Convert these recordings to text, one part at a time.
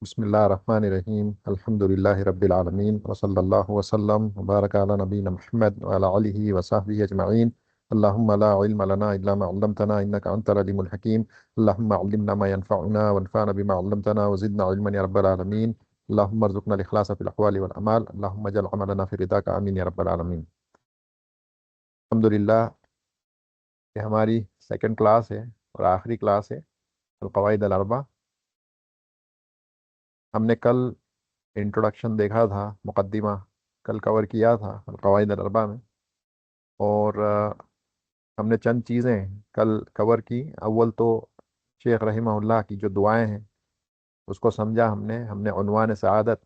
بسم الله الرحمن الرحيم الحمد لله رب العالمين وصلى الله وسلم وبارك على نبينا محمد وعلى آله وصحبه أجمعين. اللهم لا علم لنا إلا ما علمتنا إنك أنت العليم الحكيم. اللهم علمنا ما ينفعنا وانفعنا بما علمتنا وزدنا علما يا رب العالمين. اللهم ارزقنا الإخلاص في الأقوال والأعمال. اللهم اجعل عملنا في رضاك آمين يا رب العالمين. الحمدللہ یہ ہماری سیکنڈ کلاس ہے اور آخری کلاس ہے القواعد الاربع. ہم نے کل انٹروڈکشن دیکھا تھا، مقدمہ کل کور کیا تھا القواعد الاربع میں، اور ہم نے چند چیزیں کل کور کی. اول تو شیخ رحمہ اللہ کی جو دعائیں ہیں اس کو سمجھا ہم نے عنوان سعادت،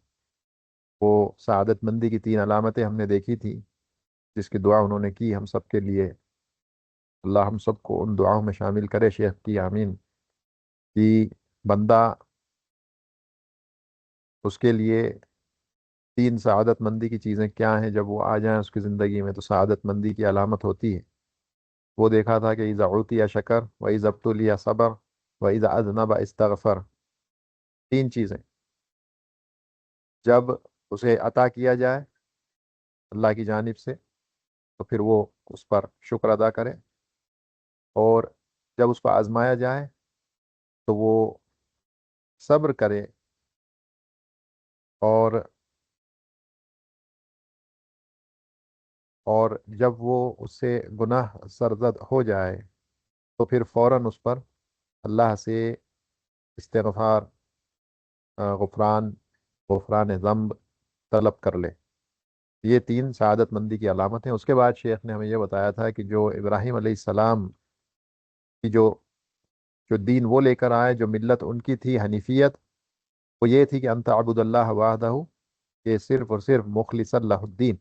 وہ سعادت مندی کی 3 علامتیں ہم نے دیکھی تھی جس کی دعا انہوں نے کی ہم سب کے لیے. اللہ ہم سب کو ان دعاؤں میں شامل کرے، شیخ کی آمین. کہ بندہ اس کے لیے 3 سعادت مندی کی چیزیں کیا ہیں، جب وہ آ جائیں اس کی زندگی میں تو سعادت مندی کی علامت ہوتی ہے. وہ دیکھا تھا کہ اذا اعطی شکر و اذا ابتلی صبر و اذا اذنب استغفر. 3 چیزیں جب اسے عطا کیا جائے اللہ کی جانب سے تو پھر وہ اس پر شکر ادا کرے، اور جب اس کو آزمایا جائے تو وہ صبر کرے، اور جب وہ اس سے گناہ سرزد ہو جائے تو پھر فوراً اس پر اللہ سے استغفار، غفران ذنب طلب کر لے. یہ 3 سعادت مندی کی علامت ہیں. اس کے بعد شیخ نے ہمیں یہ بتایا تھا کہ جو ابراہیم علیہ السلام کی جو دین وہ لے کر آئے، جو ملت ان کی تھی حنیفیت، وہ یہ تھی کہ انت عبد اللہ وحدہ، یہ صرف اور صرف مخلص اللہ الدین.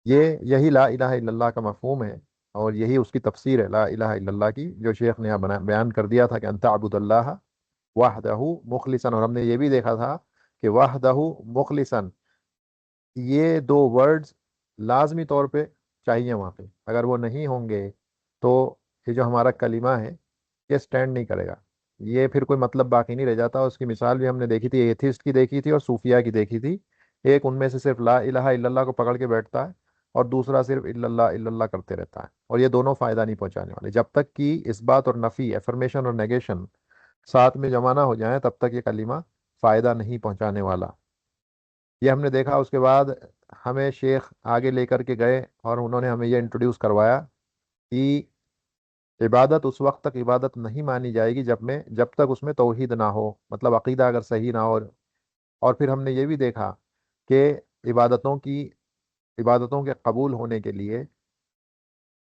یہی لا الہ الا اللہ کا مفہوم ہے، اور یہی اس کی تفسیر ہے لا الہ الا اللہ کی، جو شیخ نے یہاں بیان کر دیا تھا کہ انت عبد اللہ وحدہ مخلصا. اور ہم نے یہ بھی دیکھا تھا کہ وحدہ مخلصا، یہ 2 ورڈز لازمی طور پہ چاہیے وہاں پہ. اگر وہ نہیں ہوں گے تو یہ جو ہمارا کلمہ ہے یہ سٹینڈ نہیں کرے گا، یہ پھر کوئی مطلب باقی نہیں رہ جاتا. اس کی مثال بھی ہم نے دیکھی تھی، ایتھسٹ کی دیکھی تھی اور صوفیہ کی دیکھی تھی. ایک ان میں سے صرف لا الہ الا اللہ کو پکڑ کے بیٹھتا ہے، اور دوسرا صرف الا اللہ کرتے رہتا ہے، اور یہ دونوں فائدہ نہیں پہنچانے والے. جب تک کہ اس بات اور نفی، افرمیشن اور نیگیشن ساتھ میں جمع نہ ہو جائیں تب تک یہ کلمہ فائدہ نہیں پہنچانے والا. یہ ہم نے دیکھا. اس کے بعد ہمیں شیخ آگے لے کر کے گئے اور انہوں نے ہمیں یہ انٹروڈیوس کروایا کہ عبادت اس وقت تک عبادت نہیں مانی جائے گی جب تک اس میں توحید نہ ہو، مطلب عقیدہ اگر صحیح نہ ہو. اور پھر ہم نے یہ بھی دیکھا کہ عبادتوں کے قبول ہونے کے لیے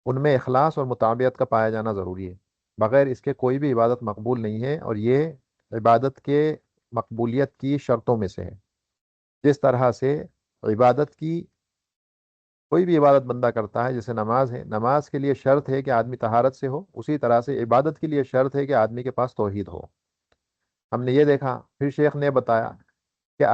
ان میں اخلاص اور مطابعت کا پایا جانا ضروری ہے. بغیر اس کے کوئی بھی عبادت مقبول نہیں ہے، اور یہ عبادت کے مقبولیت کی شرطوں میں سے ہے. جس طرح سے عبادت کی کوئی بھی عبادت بندہ کرتا ہے، جیسے نماز ہے، نماز کے لیے شرط ہے کہ آدمی طہارت سے ہو، اسی طرح سے عبادت کے لیے شرط ہے کہ آدمی کے پاس توحید ہو. ہم نے یہ دیکھا. پھر شیخ نے بتایا کہ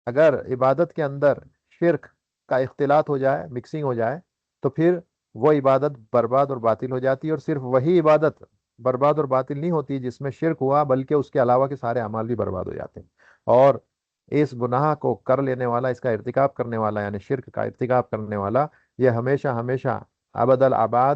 اگر عبادت کے اندر شرک کا اختلاط ہو جائے، مکسنگ ہو جائے، تو پھر وہ عبادت برباد اور باطل ہو جاتی ہے. اور صرف وہی عبادت برباد اور باطل نہیں ہوتی جس میں شرک ہوا، بلکہ اس کے علاوہ کے سارے اعمال بھی برباد ہو جاتے ہیں. اور اس گناہ کو کر لینے والا، اس کا ارتکاب کرنے والا، یعنی شرک کا ارتکاب کرنے والا، یہ ہمیشہ ہمیشہ ابد الآباد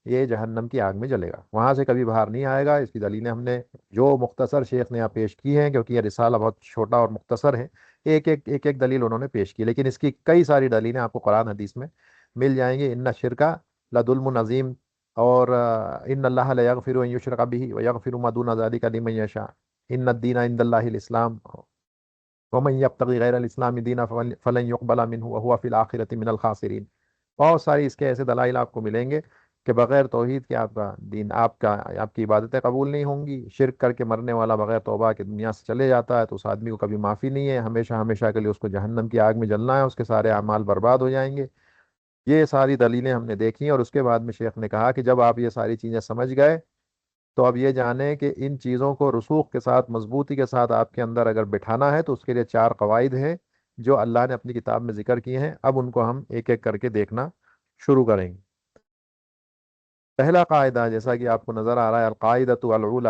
یہ جہنم کی آگ میں جلے گا، وہاں سے کبھی باہر نہیں آئے گا. اس کی دلیلیں ہم نے جو مختصر شیخ نے یہاں پیش کی ہیں، کیونکہ یہ رسالہ بہت چھوٹا اور مختصر ہے، ایک دلیل انہوں نے پیش کی، لیکن اس کی کئی ساری دلیلیں آپ کو قرآن حدیث میں مل جائیں گی. ان شرکا لظلم عظیم، اور ان اللہ لا یغفر ان یشرک بہ ویغفر ما دون ذلک لمن یشاء، ان الدین عند اللہ الاسلام ومن یبتغی غیر الاسلام دینا فلن یقبل منہ وہو فی الآخرۃ من الخاسرین. بہت ساری اس کے ایسے دلائل آپ کو ملیں گے کہ بغیر توحید کے آپ کا دین، آپ کی عبادتیں قبول نہیں ہوں گی. شرک کر کے مرنے والا بغیر توبہ کے دنیا سے چلے جاتا ہے تو اس آدمی کو کبھی معافی نہیں ہے، ہمیشہ ہمیشہ کے لیے اس کو جہنم کی آگ میں جلنا ہے، اس کے سارے اعمال برباد ہو جائیں گے. یہ ساری دلیلیں ہم نے دیکھی. اور اس کے بعد میں شیخ نے کہا کہ جب آپ یہ ساری چیزیں سمجھ گئے تو اب یہ جانیں کہ ان چیزوں کو رسوخ کے ساتھ، مضبوطی کے ساتھ آپ کے اندر اگر بٹھانا ہے تو اس کے لیے 4 قواعد ہیں جو اللہ نے اپنی کتاب میں ذکر کیے ہیں. اب ان کو ہم ایک ایک کر کے دیکھنا شروع کریں گے. پہلا قاعدہ جیسا کہ آپ کو نظر آ رہا ہے، القاعدۃ الاولی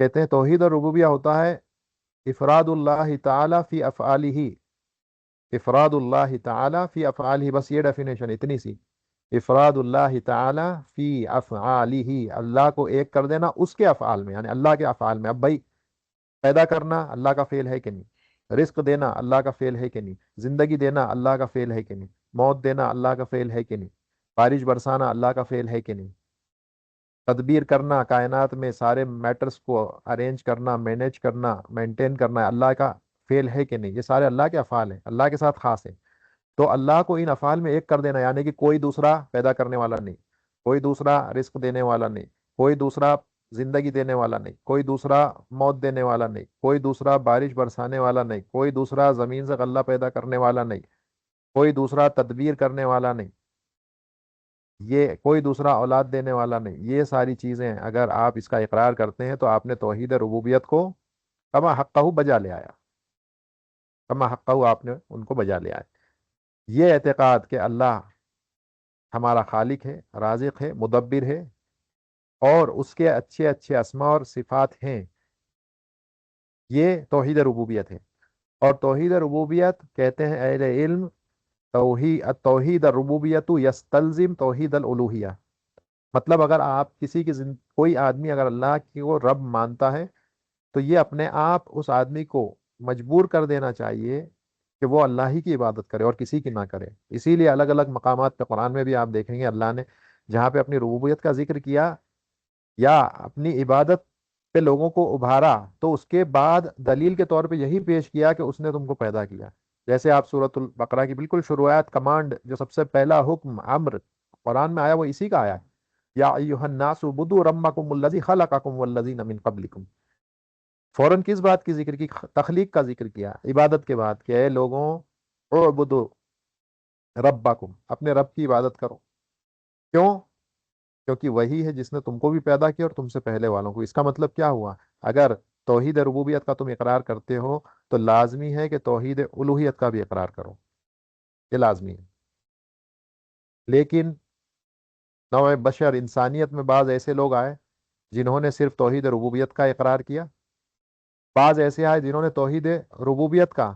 کہتے ہیں توحید اور ربوبیہ ہوتا ہے افراد اللہ تعالی فی افعالہ، افراد اللہ تعالی فی افعالہ، بس یہ ڈیفینیشن اتنی سی، افراد اللہ تعالی فی افعالہ، اللہ کو ایک کر دینا اس کے افعال میں، یعنی اللہ کے افعال میں۔ اب بھائی پیدا کرنا اللہ کا فعل ہے کہ نہیں، رزق دینا اللہ کا فعل ہے کہ نہیں، زندگی دینا اللہ کا فعل ہے کہ نہیں، موت دینا اللہ کا فعل ہے کہ نہیں، بارش برسانا اللہ کا فعل ہے کہ نہیں، تدبیر کرنا کائنات میں سارے میٹرز کو ارینج کرنا، مینیج کرنا، مینٹین کرنا اللہ کا فعل ہے کہ نہیں، یہ سارے اللہ کے افعال ہیں، اللہ کے ساتھ خاص ہے۔ تو اللہ کو ان افعال میں ایک کر دینا، یعنی کہ کوئی دوسرا پیدا کرنے والا نہیں، کوئی دوسرا رزق دینے والا نہیں، کوئی دوسرا زندگی دینے والا نہیں، کوئی دوسرا موت دینے والا نہیں، کوئی دوسرا بارش برسانے والا نہیں، کوئی دوسرا زمین سے غلہ پیدا کرنے والا نہیں، کوئی دوسرا تدبیر کرنے والا نہیں، یہ کوئی دوسرا اولاد دینے والا نہیں۔ یہ ساری چیزیں اگر آپ اس کا اقرار کرتے ہیں تو آپ نے توحید ربوبیت کو کما حقہ بجا لے آیا، کما حقہ آپ نے ان کو بجا لے آیا۔ یہ اعتقاد کہ اللہ ہمارا خالق ہے، رازق ہے، مدبر ہے، اور اس کے اچھے اچھے اسماء اور صفات ہیں، یہ توحید ربوبیت ہے۔ اور توحید ربوبیت کہتے ہیں اہل علم، توحید الربوبیت یستلزم توحید الالوہیہ، مطلب اگر آپ کسی کی کوئی آدمی اگر اللہ کو رب مانتا ہے تو یہ اپنے آپ اس آدمی کو مجبور کر دینا چاہیے کہ وہ اللہ ہی کی عبادت کرے اور کسی کی نہ کرے۔ اسی لیے الگ الگ مقامات پہ قرآن میں بھی آپ دیکھیں گے اللہ نے جہاں پہ اپنی ربوبیت کا ذکر کیا یا اپنی عبادت پہ لوگوں کو ابھارا تو اس کے بعد دلیل کے طور پہ یہی پیش کیا کہ اس نے تم کو پیدا کیا۔ جیسے آپ سورۃ البقرہ کی بالکل شروعات، کمانڈ جو سب سے پہلا حکم امر قرآن میں آیا وہ اسی کا آیا ہے، یا ایھا الناس اعبدوا ربکم الذی خلقکم والذین من قبلکم۔ فوراً کس بات کی ذکر کی؟ تخلیق کا ذکر کیا عبادت کے بعد، کہ اے لوگوں اعبدوا ربکم، اپنے رب کی عبادت کرو۔ کیوں؟ کیونکہ وہی ہے جس نے تم کو بھی پیدا کیا اور تم سے پہلے والوں کو۔ اس کا مطلب کیا ہوا؟ اگر توحید ربوبیت کا تم اقرار کرتے ہو تو لازمی ہے کہ توحید الوہیت کا بھی اقرار کرو، یہ لازمی ہے۔ لیکن نوع بشر انسانیت میں بعض ایسے لوگ آئے جنہوں نے صرف توحید ربوبیت کا اقرار کیا، بعض ایسے آئے جنہوں نے توحید ربوبیت کا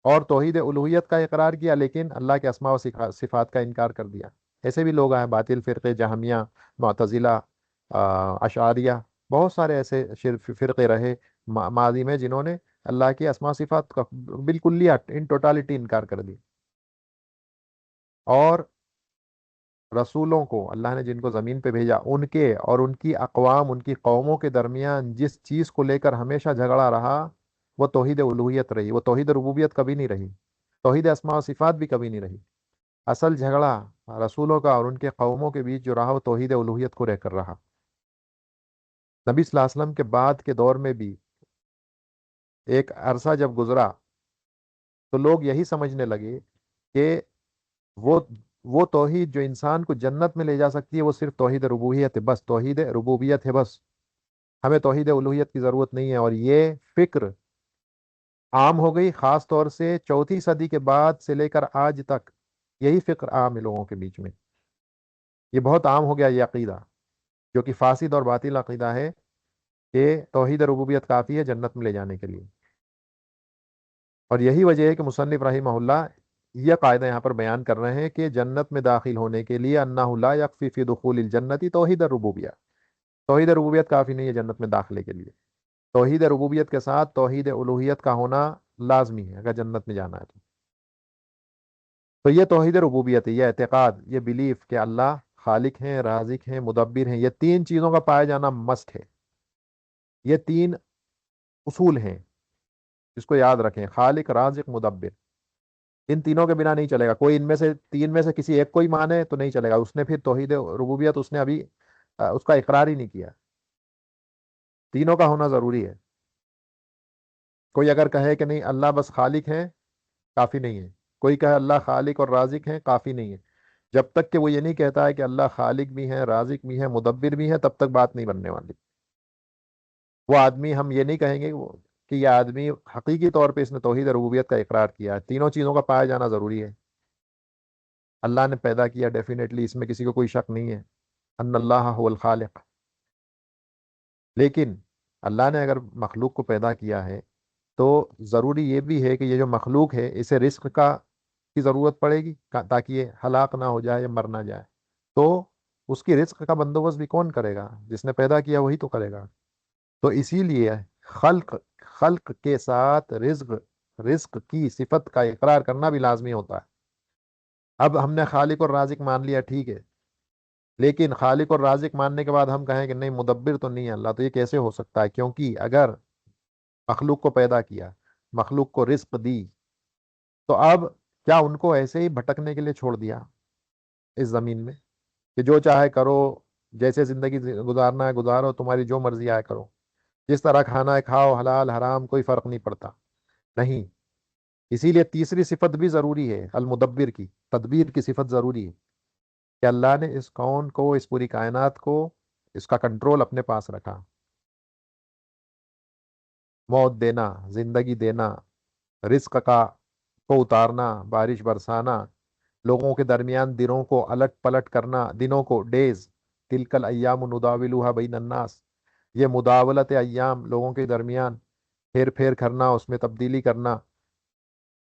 اور توحید الوہیت کا اقرار کیا لیکن اللہ کے اسماء و صفات کا انکار کر دیا۔ ایسے بھی لوگ آئے، باطل فرقے، جہمیہ، معتزلہ، اشعریہ، بہت سارے ایسے فرقے رہے ماضی میں جنہوں نے اللہ کی اسماء صفات کا بالکل ان ٹوٹالٹی انکار کر دی۔ اور رسولوں کو اللہ نے جن کو زمین پہ بھیجا ان کے اور ان کی اقوام، ان کی قوموں کے درمیان جس چیز کو لے کر ہمیشہ جھگڑا رہا وہ توحید الوہیت رہی، وہ توحید ربوبیت کبھی نہیں رہی، توحید اسماء و صفات بھی کبھی نہیں رہی۔ اصل جھگڑا رسولوں کا اور ان کے قوموں کے بیچ جو رہا وہ توحید الوہیت کو رہ کر رہا۔ نبی صلی اللہ علیہ وسلم کے بعد کے دور میں بھی ایک عرصہ جب گزرا تو لوگ یہی سمجھنے لگے کہ وہ وہ توحید جو انسان کو جنت میں لے جا سکتی ہے وہ صرف توحید ربوبیت ہے، بس توحید ربوبیت ہے، بس ہمیں توحید الوہیت کی ضرورت نہیں ہے۔ اور یہ فکر عام ہو گئی، خاص طور سے چوتھی صدی کے بعد سے لے کر آج تک یہی فکر عام ہے لوگوں کے بیچ میں، یہ بہت عام ہو گیا یہ عقیدہ، جو کہ فاسد اور باطل عقیدہ ہے کہ توحید ربوبیت کافی ہے جنت میں لے جانے کے لیے۔ اور یہی وجہ ہے کہ مصنف رحمہ اللہ یہ قاعدہ یہاں پر بیان کر رہے ہیں کہ جنت میں داخل ہونے کے لیے انہ لا یکفی فی دخول الجنتی توحید الربوبیہ، توحید ربوبیت کافی نہیں ہے جنت میں داخلے کے لیے، توحید ربوبیت کے ساتھ توحید الوہیت کا ہونا لازمی ہے اگر جنت میں جانا ہے تو یہ توحید ربوبیت ہے، یہ اعتقاد، یہ بلیف کہ اللہ خالق ہیں، رازق ہیں، مدبر ہیں، یہ تین چیزوں کا پایا جانا مسٹ ہے، یہ تین اصول ہیں، اس کو یاد رکھیں، خالق، رازق، مدبر، ان تینوں کے بنا نہیں چلے گا۔ کوئی ان میں سے تین میں سے کسی ایک کو ہی مانے تو نہیں چلے گا، اس نے پھر توحید ربوبیت اس نے ابھی اس کا اقرار ہی نہیں کیا، تینوں کا ہونا ضروری ہے۔ کوئی اگر کہے کہ نہیں اللہ بس خالق ہے، کافی نہیں ہے، کوئی کہے اللہ خالق اور رازق ہے، کافی نہیں ہے، جب تک کہ وہ یہ نہیں کہتا ہے کہ اللہ خالق بھی ہے، رازق بھی ہے، مدبر بھی ہے، تب تک بات نہیں بننے والی۔ وہ آدمی، ہم یہ نہیں کہیں گے کہ یہ آدمی حقیقی طور پہ اس نے توحید ربوبیت کا اقرار کیا ہے، تینوں چیزوں کا پایا جانا ضروری ہے۔ اللہ نے پیدا کیا ڈیفینیٹلی، اس میں کسی کو کوئی شک نہیں ہے، ان اللہ هو الخالق، لیکن اللہ نے اگر مخلوق کو پیدا کیا ہے تو ضروری یہ بھی ہے کہ یہ جو مخلوق ہے اسے رزق کی ضرورت پڑے گی تاکہ یہ ہلاک نہ ہو جائے یا مر نہ جائے. تو اس کی رزق کا بندوبست بھی کون کرے گا؟ جس نے پیدا کیا وہی تو کرے گا. تو اسی لیے خلق خلق کے ساتھ رزق رزق کی صفت کا اقرار کرنا بھی لازمی ہوتا ہے. اب ہم نے خالق اور رازق مان لیا، ٹھیک ہے، لیکن خالق اور رازق ماننے کے بعد ہم کہیں کہ نہیں مدبر تو نہیں ہے اللہ، تو یہ کیسے ہو سکتا ہے؟ کیونکہ اگر مخلوق کو پیدا کیا، مخلوق کو رزق دی، تو اب کیا ان کو ایسے ہی بھٹکنے کے لیے چھوڑ دیا اس زمین میں کہ جو چاہے کرو، جیسے زندگی گزارنا ہے گزارو، تمہاری جو مرضی آئے کرو، جس طرح کھانا ہے کھاؤ، حلال حرام کوئی فرق نہیں پڑتا؟ نہیں. اسی لیے تیسری صفت بھی ضروری ہے، المدبر کی، تدبیر کی صفت ضروری ہے کہ اللہ نے اس کون کو، اس پوری کائنات کو، اس کا کنٹرول اپنے پاس رکھا. موت دینا، زندگی دینا، رزق کو اتارنا، بارش برسانا، لوگوں کے درمیان دنوں کو الٹ پلٹ کرنا، دنوں کو ڈیز، تلکل ایام نداولها بین الناس، یہ مداولت ایام لوگوں کے درمیان پھیر پھیر کرنا، اس میں تبدیلی کرنا،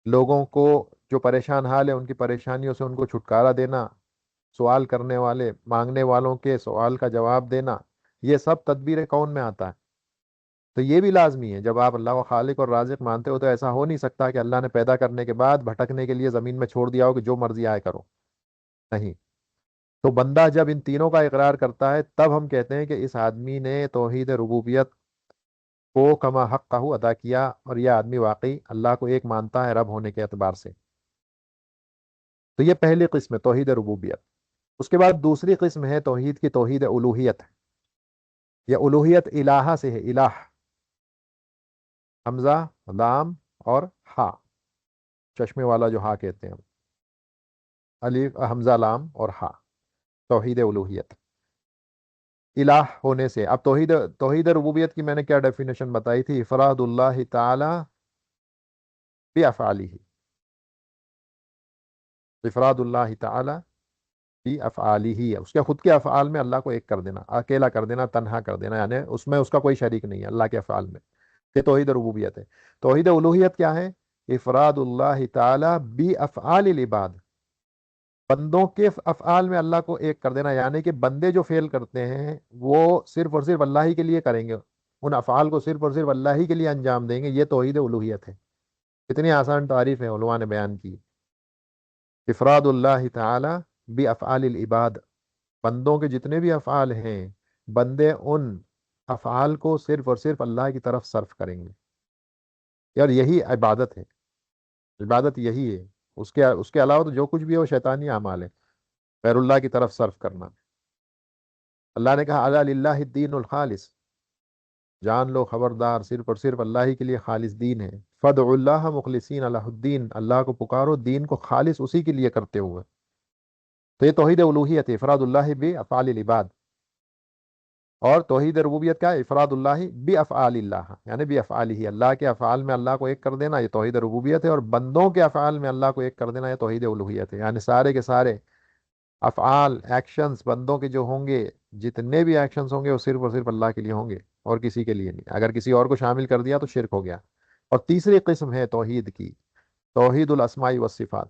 لوگوں کو جو پریشان حال ہے ان کی پریشانیوں سے ان کو چھٹکارا دینا، سوال کرنے والے مانگنے والوں کے سوال کا جواب دینا، یہ سب تدبیر کون میں آتا ہے. تو یہ بھی لازمی ہے، جب آپ اللہ کو خالق اور رازق مانتے ہو تو ایسا ہو نہیں سکتا کہ اللہ نے پیدا کرنے کے بعد بھٹکنے کے لیے زمین میں چھوڑ دیا ہو کہ جو مرضی آئے کرو. نہیں. تو بندہ جب ان تینوں کا اقرار کرتا ہے تب ہم کہتے ہیں کہ اس آدمی نے توحید ربوبیت کو کما حق کا ادا کیا، اور یہ آدمی واقعی اللہ کو ایک مانتا ہے رب ہونے کے اعتبار سے. تو یہ پہلی قسم ہے توحید ربوبیت. اس کے بعد دوسری قسم ہے توحید کی، توحید الوہیت. یہ الوہیت الہ سے ہے، الہ، حمزہ، لام اور ہا، چشمے والا جو ہا کہتے ہیں، الف حمزہ لام اور ہا، توحید الوہیت الہ ہونے سے. اب توحید ربوبیت کی میں نے کیا ڈیفینیشن بتائی تھی؟ افراد اللہ تعالی بافعالہ، افراد اللہ تعالی بافعالہ، اس کے خود کے افعال میں اللہ کو ایک کر دینا، اکیلا کر دینا، تنہا کر دینا، یعنی اس میں اس کا کوئی شریک نہیں ہے اللہ کے افعال میں. یہ توحید ربوبیت ہے. توحید الوہیت کیا ہے؟ افراد اللہ تعالی بافعال العباد، بندوں کے افعال میں اللہ کو ایک کر دینا، یعنی کہ بندے جو فعل کرتے ہیں وہ صرف اور صرف اللہ ہی کے لیے کریں گے، ان افعال کو صرف اور صرف اللہ ہی کے لیے انجام دیں گے. یہ توحید الوہیت ہے. اتنی آسان تعریف ہے علماء نے بیان کی. افراد اللہ تعالی بافعال العباد، بندوں کے جتنے بھی افعال ہیں بندے ان افعال کو صرف اور صرف اللہ کی طرف صرف کریں گے. یار یہی عبادت ہے، عبادت یہی ہے. اس کے علاوہ تو جو کچھ بھی ہے وہ شیطانی اعمال ہے، غیر اللہ کی طرف صرف کرنا. اللہ نے کہا الا للہ الدین الخالص، جان لو خبردار صرف اور صرف اللہ ہی کے لیے خالص دین ہے. فدع اللہ مخلصین الہ الدین، اللہ کو پکارو دین کو خالص اسی کے لیے کرتے ہوئے. تو یہ توحید الوہیت ہے، افراد اللہ بافعال العباد. اور توحید ربوبیت کا افراد اللہ بافعال اللہ، یعنی بافعالہ، اللہ کے افعال میں اللہ کو ایک کر دینا، یہ توحید ربوبیت ہے. اور بندوں کے افعال میں اللہ کو ایک کر دینا، یہ توحید الوہیت ہے. یعنی سارے کے سارے افعال، ایکشنز بندوں کے جو ہوں گے، جتنے بھی ایکشنز ہوں گے وہ صرف اور صرف اللہ کے لیے ہوں گے اور کسی کے لیے نہیں. اگر کسی اور کو شامل کر دیا تو شرک ہو گیا. اور تیسری قسم ہے توحید کی، توحید الاسماء والصفات.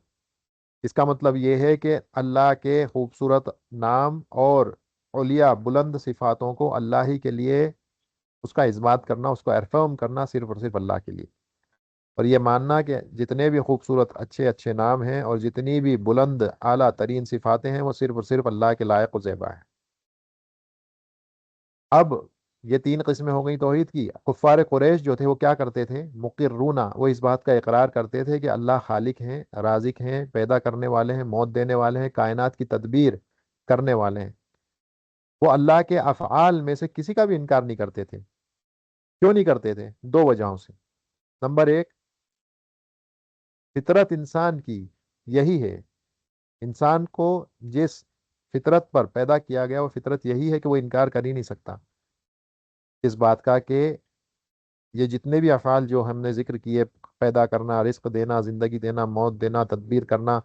اس کا مطلب یہ ہے کہ اللہ کے خوبصورت نام اور علیہ بلند صفاتوں کو اللہ ہی کے لیے اس کا اثبات کرنا، اس کو افرم کرنا صرف اور صرف اللہ کے لیے. اور یہ ماننا کہ جتنے بھی خوبصورت اچھے اچھے نام ہیں اور جتنی بھی بلند اعلیٰ ترین صفاتیں ہیں وہ صرف اور صرف اللہ کے لائق و زیبا ہیں. اب یہ تین قسمیں ہو گئی توحید کی. کفار قریش جو تھے وہ کیا کرتے تھے؟ مقرون، وہ اس بات کا اقرار کرتے تھے کہ اللہ خالق ہیں، رازق ہیں، پیدا کرنے والے ہیں، موت دینے والے ہیں، کائنات کی تدبیر کرنے والے ہیں. وہ اللہ کے افعال میں سے کسی کا بھی انکار نہیں کرتے تھے. کیوں نہیں کرتے تھے؟ دو وجہوں سے. نمبر ایک، فطرت انسان کی یہی ہے، انسان کو جس فطرت پر پیدا کیا گیا وہ فطرت یہی ہے کہ وہ انکار کر ہی نہیں سکتا اس بات کا کہ یہ جتنے بھی افعال جو ہم نے ذکر کیے، پیدا کرنا، رزق دینا، زندگی دینا، موت دینا، تدبیر کرنا،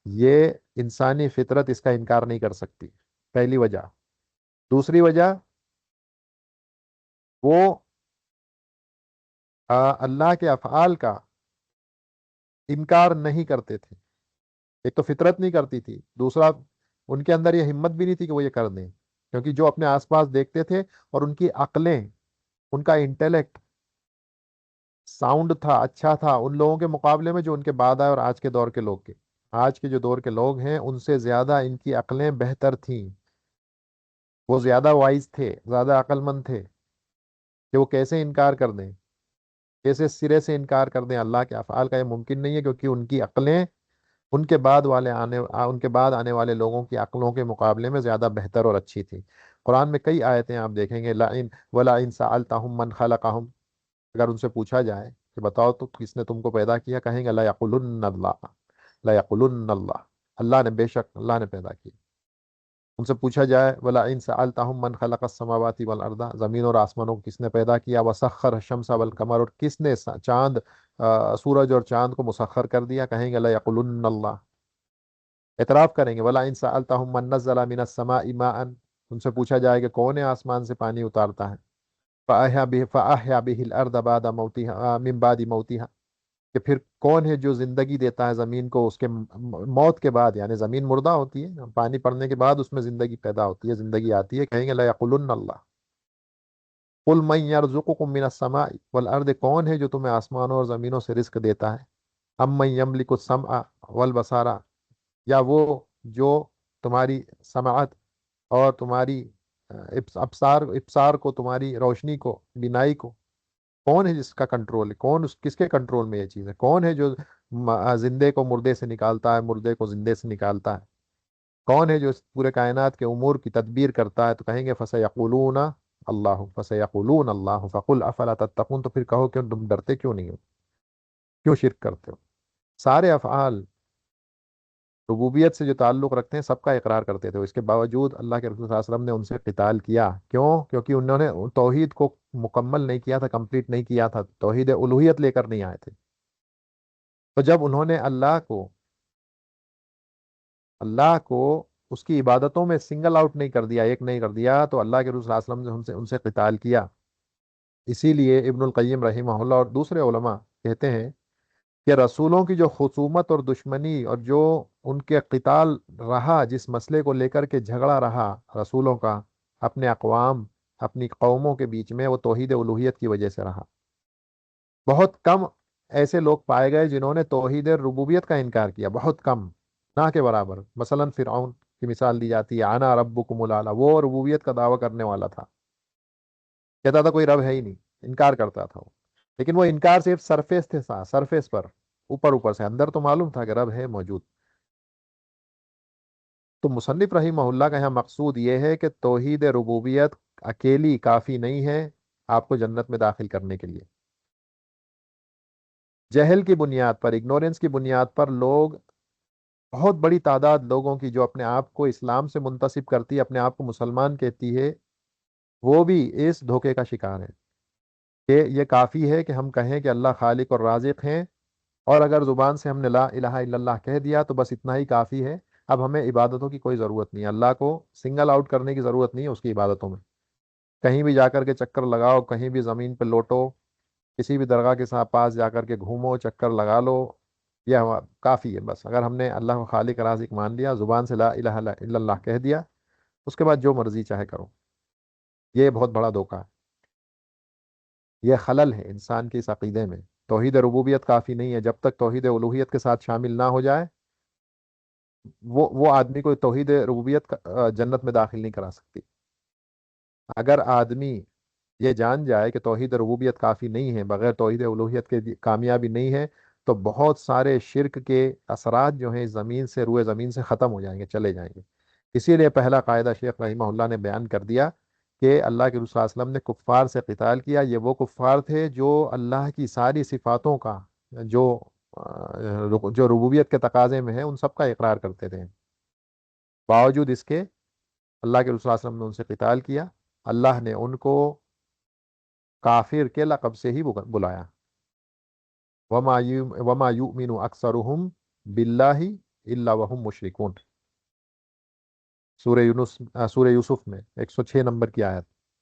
یہ انسانی فطرت اس کا انکار نہیں کر سکتی. پہلی وجہ. دوسری وجہ، وہ اللہ کے افعال کا انکار نہیں کرتے تھے. ایک تو فطرت نہیں کرتی تھی، دوسرا ان کے اندر یہ ہمت بھی نہیں تھی کہ وہ یہ کر دیں، کیونکہ جو اپنے آس پاس دیکھتے تھے اور ان کی عقلیں، ان کا انٹیلیکٹ ساؤنڈ تھا، اچھا تھا ان لوگوں کے مقابلے میں جو ان کے بعد آئے اور آج کے دور کے لوگ کے. آج کے جو دور کے لوگ ہیں ان سے زیادہ ان کی عقلیں بہتر تھیں، وہ زیادہ وائز تھے، زیادہ عقل مند تھے کہ وہ کیسے انکار کر دیں، کیسے سرے سے انکار کر دیں اللہ کے افعال کا. یہ ممکن نہیں ہے کیونکہ ان کی عقلیں ان کے بعد ان کے بعد آنے والے لوگوں کی عقلوں کے مقابلے میں زیادہ بہتر اور اچھی تھی. قرآن میں کئی آیتیں آپ دیکھیں گے، لَئِن وَلَئِن سَأَلْتَهُم مَّنْ خَلَقَهُم، اگر ان سے پوچھا جائے کہ بتاؤ تو کس نے تم کو پیدا کیا، کہیں گے لَيَقُولُنَّ اللَّهُ لَيَقُولُنَّ اللَّهُ، اللہ نے، بے شک اللہ نے پیدا کیا. ان سے پوچھا جائے وَلَئِن سَأَلْتَهُم مَّنْ خَلَقَ السَّمَاوَاتِ وَالْأَرْضَ، زمین اور آسمانوں کو کس نے پیدا کیا، وَسَخَّرَ الشَّمْسَ وَالْقَمَرَ، اور کس نے سورج اور چاند کو مسخر کر دیا، کہیں گے لَيَقُولُنَّ اللَّهُ، اعتراف کریں گے. وَلَئِن سَأَلْتَهُم مَّن نَّزَّلَ مِنَ السَّمَاءِ مَاءً، ان سے پوچھا جائے کہ کون ہے آسمان سے پانی اتارتا ہے. فَأَحْيَا بِهِ الْأَرْضَ بَعْدَ مَوْتِهَا مِن بَعْدِ مَوْتِهَا، کہ پھر کون ہے جو زندگی دیتا ہے زمین کو اس کے موت کے بعد، یعنی زمین مردہ ہوتی ہے، پانی پڑنے کے بعد اس میں زندگی پیدا ہوتی ہے، زندگی آتی ہے، کہیں گے لَيَقُولُنَّ اللَّهُ. قُلْ مَن يَرْزُقُكُم مِّنَ السَّمَاءِ وَالْأَرْضِ، کون ہے جو تمہیں آسمانوں اور زمینوں سے رزق دیتا ہے. أَمَّن يَمْلِكُ السَّمْعَ وَالْبَصَارَ، یا وہ جو تمہاری سماعت اور تمہاری ابصار کو، تمہاری روشنی کو، بینائی کو، کون ہے جس کا کنٹرول ہے، کون کس کے کنٹرول میں یہ چیز ہے، کون ہے جو زندے کو مردے سے نکالتا ہے، مردے کو زندے سے نکالتا ہے، کون ہے جو اس پورے کائنات کے امور کی تدبیر کرتا ہے. تو کہیں گے فَسَيَقُولُونَ اللَّهُ فَسَيَقُولُونَ اللَّهُ فَقُلْ أَفَلَا تَتَّقُونَ، تو پھر کہو کہ تم ڈرتے کیوں نہیں ہو، کیوں شرک کرتے ہو. سارے افعال ربوبیت سے جو تعلق رکھتے ہیں سب کا اقرار کرتے تھے، اس کے باوجود اللہ کے رسول صلی اللہ علیہ وسلم نے ان سے قتال کیا. کیوں؟ کیونکہ انہوں نے توحید کو مکمل نہیں کیا تھا، کمپلیٹ نہیں کیا تھا، توحید الوہیت لے کر نہیں آئے تھے. تو جب انہوں نے اللہ کو اس کی عبادتوں میں سنگل آؤٹ نہیں کر دیا، ایک نہیں کر دیا، تو اللہ کے رسول صلی اللہ علیہ وسلم نے ان سے قتال کیا. اسی لیے ابن القیم رحمہ اللہ اور دوسرے علماء کہتے ہیں کہ رسولوں کی جو خصومت اور دشمنی اور جو ان کے قتال رہا، جس مسئلے کو لے کر کے جھگڑا رہا رسولوں کا اپنے اقوام، اپنی قوموں کے بیچ میں، وہ توحید الوہیت کی وجہ سے رہا. بہت کم ایسے لوگ پائے گئے جنہوں نے توحید ربوبیت کا انکار کیا، بہت کم، نہ کے برابر. مثلا فرعون کی مثال دی جاتی ہے، انا ربکم الاعلی، وہ ربوبیت کا دعویٰ کرنے والا تھا، کہتا تھا کوئی رب ہے ہی نہیں، انکار کرتا تھا وہ. لیکن وہ انکار صرف سرفیس تھے، سرفیس پر، اوپر اوپر سے، اندر تو معلوم تھا کہ رب ہے موجود. تو مصنف رحمہ اللہ کا یہاں مقصود یہ ہے کہ توحید ربوبیت اکیلی کافی نہیں ہے آپ کو جنت میں داخل کرنے کے لیے. جہل کی بنیاد پر، اگنورینس کی بنیاد پر لوگ، بہت بڑی تعداد لوگوں کی جو اپنے آپ کو اسلام سے منتسب کرتی ہے، اپنے آپ کو مسلمان کہتی ہے، وہ بھی اس دھوکے کا شکار ہے کہ یہ کافی ہے کہ ہم کہیں کہ اللہ خالق اور رازق ہیں، اور اگر زبان سے ہم نے لا الہ الا اللہ کہہ دیا تو بس اتنا ہی کافی ہے. اب ہمیں عبادتوں کی کوئی ضرورت نہیں ہے، اللہ کو سنگل آؤٹ کرنے کی ضرورت نہیں ہے اس کی عبادتوں میں. کہیں بھی جا کر کے چکر لگاؤ، کہیں بھی زمین پہ لوٹو، کسی بھی درگاہ کے ساتھ پاس جا کر کے گھومو، چکر لگا لو، یہ کافی ہے. بس اگر ہم نے اللہ کو خالق رازق مان لیا، زبان سے لا الہ الا اللہ کہہ دیا، اس کے بعد جو مرضی چاہے کرو. یہ بہت بڑا دھوکہ ہے، یہ خلل ہے انسان کے اس عقیدے میں. توحید ربوبیت کافی نہیں ہے، جب تک توحید الوہیت کے ساتھ شامل نہ ہو جائے، وہ آدمی کو توحید ربوبیت جنت میں داخل نہیں کرا سکتی. اگر آدمی یہ جان جائے کہ توحید ربوبیت کافی نہیں ہے، بغیر توحید الوہیت کے کامیابی نہیں ہے، تو بہت سارے شرک کے اثرات جو ہیں زمین سے، روئے زمین سے ختم ہو جائیں گے، چلے جائیں گے. اسی لیے پہلا قاعدہ شیخ رحمہ اللہ نے بیان کر دیا کہ اللہ کے رسول صلی اللہ علیہ وسلم نے کفار سے قتال کیا. یہ وہ کفار تھے جو اللہ کی ساری صفاتوں کا، جو جو ربوبیت کے تقاضے میں ہے، ان سب کا اقرار کرتے تھے. باوجود اس کے اللہ کے رسول صلی اللہ علیہ وسلم نے ان سے قتال کیا. اللہ نے ان کو کافر کے لقب سے ہی بلایا. وما یؤمن اکثرهم باللہ الا وهم مشرکون، سورہ یونس، سورہ یوسف میں 106 نمبر کی آیت.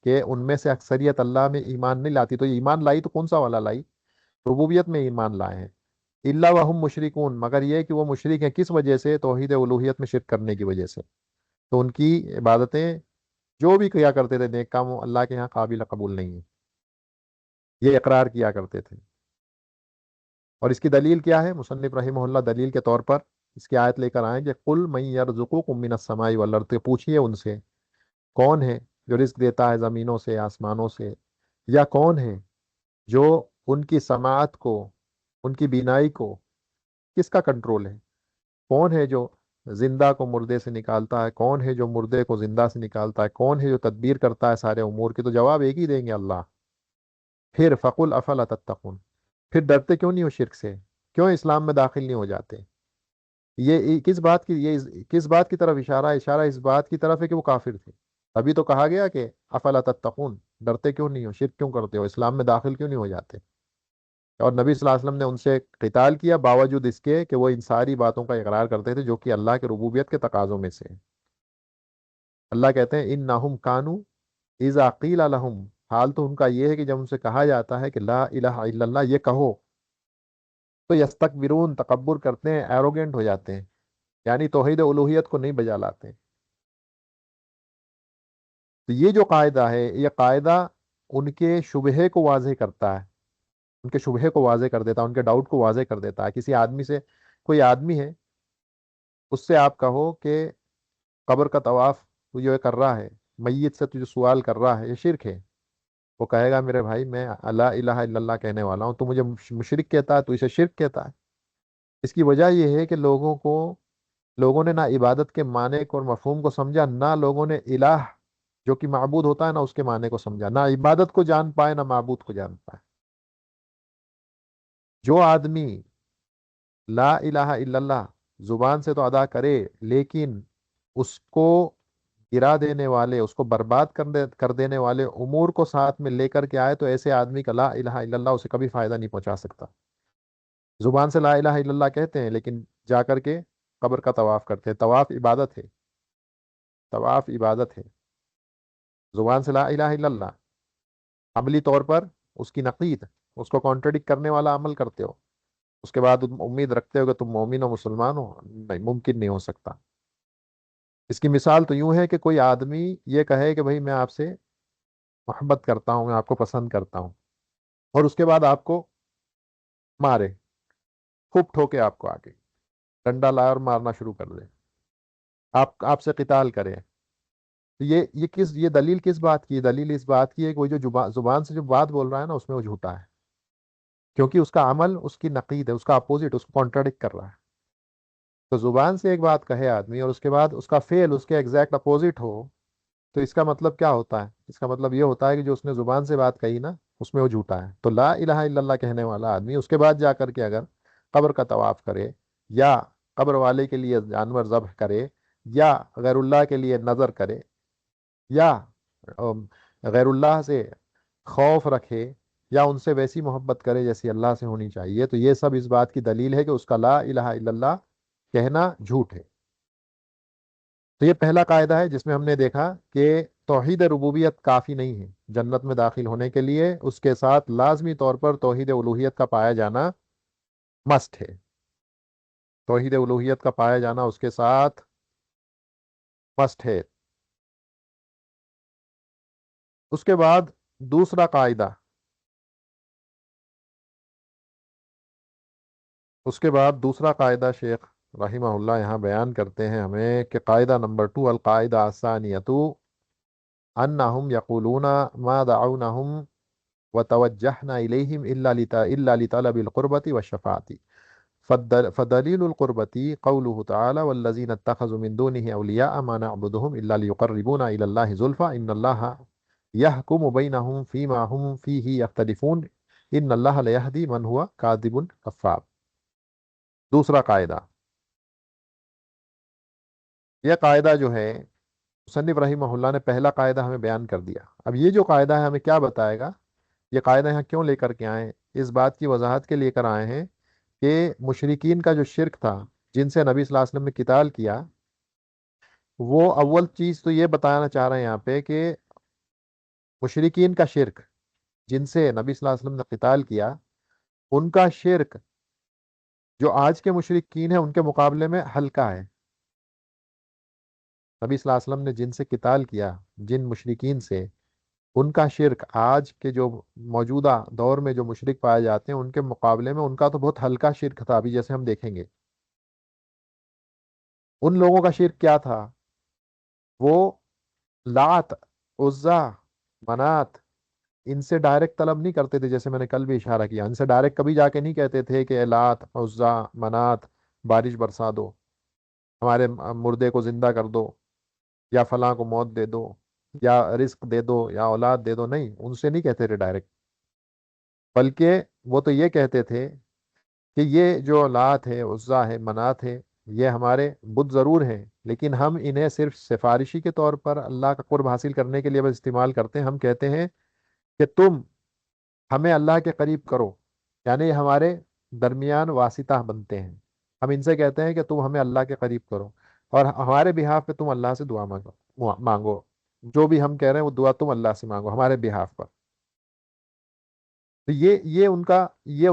کہ ان میں سے اکثریت اللہ میں ایمان نہیں لاتی. تو یہ ایمان لائی تو کون سا والا لائی؟ ربوبیت میں ایمان لائے ہیں. الا وهم مشرکون, مگر یہ کہ وہ مشرک ہیں. کس وجہ سے؟ توحید الوہیت میں شرک کرنے کی وجہ سے. تو ان کی عبادتیں جو بھی کیا کرتے تھے نیک کام، وہ اللہ کے ہاں قابل قبول نہیں ہے، یہ اقرار کیا کرتے تھے. اور اس کی دلیل کیا ہے؟ مصنف رحمہ اللہ دلیل کے طور پر اس کی آیت لے کر آئیں کہ قل من یرزقکم من السماء والارض، پوچھئے ان سے کون ہے جو رزق دیتا ہے زمینوں سے آسمانوں سے، یا کون ہے جو ان کی سماعت کو، ان کی بینائی کو کس کا کنٹرول ہے؟ کون ہے جو زندہ کو مردے سے نکالتا ہے؟ کون ہے جو مردے کو زندہ سے نکالتا ہے؟ کون ہے جو تدبیر کرتا ہے سارے امور کی؟ تو جواب ایک ہی دیں گے، اللہ. پھر فقل افلا تتقون، پھر ڈرتے کیوں نہیں ہو شرک سے؟ کیوں اسلام میں داخل نہیں ہو جاتے؟ یہ کس بات کی، یہ کس بات کی طرف اشارہ ہے؟ اشارہ اس بات کی طرف ہے کہ وہ کافر تھے. ابھی تو کہا گیا کہ افلا تتقون، ڈرتے کیوں نہیں ہو، شرک کیوں کرتے ہو، اسلام میں داخل کیوں نہیں ہو جاتے؟ اور نبی صلی اللہ علیہ وسلم نے ان سے قتال کیا باوجود اس کے کہ وہ ان ساری باتوں کا اقرار کرتے تھے جو کہ اللہ کے ربوبیت کے تقاضوں میں سے ہیں. اللہ کہتے ہیں انہم کانوا اذا قیل لہم، حال تو ان کا یہ ہے کہ جب ان سے کہا جاتا ہے کہ لا الہ الا اللہ، یہ کہو، تو یستکبرون، تکبر کرتے ہیں، ایروگینٹ ہو جاتے ہیں، یعنی توحید الوہیت کو نہیں بجا لاتے. تو یہ جو قاعدہ ہے، یہ قاعدہ ان کے شبہے کو واضح کرتا ہے، ان کے شبہے کو واضح کر دیتا ہے، ان کے ڈاؤٹ کو واضح کر دیتا ہے. کسی آدمی سے، کوئی آدمی ہے، اس سے آپ کہو کہ قبر کا طواف تو جو کر رہا ہے، میت سے تو جو سوال کر رہا ہے، یہ شرک ہے. وہ کہے گا میرے بھائی میں لا الہ الا اللہ کہنے والا ہوں، تو مجھے مشرک کہتا ہے، تو اسے شرک کہتا ہے. اس کی وجہ یہ ہے کہ لوگوں نے نہ عبادت کے معنی کو اور مفہوم کو سمجھا، نہ لوگوں نے الہ جو کہ معبود ہوتا ہے نہ اس کے معنی کو سمجھا، نہ عبادت کو جان پائے نہ معبود کو جان پائے. جو آدمی لا الہ الا اللہ زبان سے تو ادا کرے، لیکن اس کو گرا دینے والے، اس کو برباد کر دینے والے امور کو ساتھ میں لے کر کے آئے، تو ایسے آدمی کا لا الہ الا اللہ اسے کبھی فائدہ نہیں پہنچا سکتا. زبان سے لا الہ الا اللہ کہتے ہیں لیکن جا کر کے قبر کا طواف کرتے ہیں. طواف عبادت ہے، طواف عبادت ہے. زبان سے لا الہ الا اللہ، عملی طور پر اس کی نقید، اس کو کانٹرڈکٹ کرنے والا عمل کرتے ہو، اس کے بعد امید رکھتے ہو کہ تم مومن ہو، مسلمان ہو، نہیں، ممکن نہیں ہو سکتا. اس کی مثال تو یوں ہے کہ کوئی آدمی یہ کہے کہ بھائی میں آپ سے محبت کرتا ہوں، میں آپ کو پسند کرتا ہوں، اور اس کے بعد آپ کو مارے، خوب ٹھوکے آپ کو آگے، ڈنڈا لائے اور مارنا شروع کر دے، آپ سے قتال کرے. تو یہ دلیل کس بات کی؟ دلیل اس بات کی ہے کہ وہ جو زبان سے جو بات بول رہا ہے نا، اس میں وہ جھوٹا ہے، کیونکہ اس کا عمل اس کی نقید ہے، اس کا اپوزٹ، اس کو کانٹرڈکٹ کر رہا ہے. تو زبان سے ایک بات کہے آدمی اور اس کے بعد اس کا فعل اس کے ایگزیکٹ اپوزٹ ہو، تو اس کا مطلب کیا ہوتا ہے؟ اس کا مطلب یہ ہوتا ہے کہ جو اس نے زبان سے بات کہی نا، اس میں وہ جھوٹا ہے. تو لا الہ الا اللہ کہنے والا آدمی اس کے بعد جا کر کے اگر قبر کا طواف کرے، یا قبر والے کے لیے جانور ذبح کرے، یا غیر اللہ کے لیے نظر کرے، یا غیر اللہ سے خوف رکھے، یا ان سے ویسی محبت کرے جیسی اللہ سے ہونی چاہیے، تو یہ سب اس بات کی دلیل ہے کہ اس کا لا الہ الا اللہ کہنا جھوٹ ہے. تو یہ پہلا قاعدہ ہے جس میں ہم نے دیکھا کہ توحید ربوبیت کافی نہیں ہے جنت میں داخل ہونے کے لیے، اس کے ساتھ لازمی طور پر توحید الوہیت کا پایا جانا مسٹ ہے. توحید الوہیت کا پایا جانا اس کے ساتھ مسٹ ہے. اس کے بعد دوسرا قاعدہ، شیخ رحمہ اللہ یہاں بیان کرتے ہیں ہمیں کہ قاعدہ نمبر 2، القاعدہ الثانیۃ انہم یقولون ما دعونہم وتوجہنا الیہم الا لطلب القربۃ والشفاعۃ. فدلیل القربۃ قولہ تعالی والذین اتخذوا من دونہ اولیاء ما نعبدہم الا لیقربونا الی اللہ زلفی ان اللہ یحکم بینہم فیما ہم فیہ یختلفون ان اللہ لیہدی من ہوا کاذب کفار. دوسرا قاعدہ، یہ قاعدہ جو ہے مصنف رحمہ اللہ نے پہلا قاعدہ ہمیں بیان کر دیا. اب یہ جو قاعدہ ہے ہمیں کیا بتائے گا؟ یہ قاعدہ یہاں کیوں لے کر کے آئے؟ اس بات کی وضاحت کے لے کر آئے ہیں کہ مشرکین کا جو شرک تھا، جن سے نبی صلی اللہ علیہ وسلم نے قتال کیا، وہ اول چیز تو یہ بتانا چاہ رہے ہیں یہاں پہ کہ مشرکین کا شرک جن سے نبی صلی اللہ علیہ وسلم نے قتال کیا، ان کا شرک جو آج کے مشرکین ہیں ان کے مقابلے میں ہلکا ہے۔ نبی صلی اللہ علیہ وسلم نے جن سے قتال کیا، جن مشرکین سے، ان کا شرک آج کے جو موجودہ دور میں جو مشرک پائے جاتے ہیں ان کے مقابلے میں ان کا تو بہت ہلکا شرک تھا، ابھی جیسے ہم دیکھیں گے۔ ان لوگوں کا شرک کیا تھا؟ وہ لات، عزا، منات، ان سے ڈائریکٹ طلب نہیں کرتے تھے، جیسے میں نے کل بھی اشارہ کیا، ان سے ڈائریکٹ کبھی جا کے نہیں کہتے تھے کہ اے لات، عزا، منات، بارش برسا دو، ہمارے مردے کو زندہ کر دو، یا فلاں کو موت دے دو، یا رزق دے دو، یا اولاد دے دو، نہیں، ان سے نہیں کہتے تھے ڈائریکٹ، بلکہ وہ تو یہ کہتے تھے کہ یہ جو لات ہے، عزا ہے، منات ہے، یہ ہمارے بت ضرور ہیں، لیکن ہم انہیں صرف سفارشی کے طور پر اللہ کا قرب حاصل کرنے کے لیے بس استعمال کرتے ہیں۔ ہم کہتے ہیں کہ تم ہمیں اللہ کے قریب کرو، یعنی یہ ہمارے درمیان واسطہ بنتے ہیں۔ ہم ان سے کہتے ہیں کہ تم ہمیں اللہ کے قریب کرو، اور ہمارے بہاف پہ تم اللہ سے دعا مانگو، جو بھی ہم کہہ رہے ہیں وہ دعا تم اللہ سے مانگو ہمارے بہاف پر۔ تو یہ ان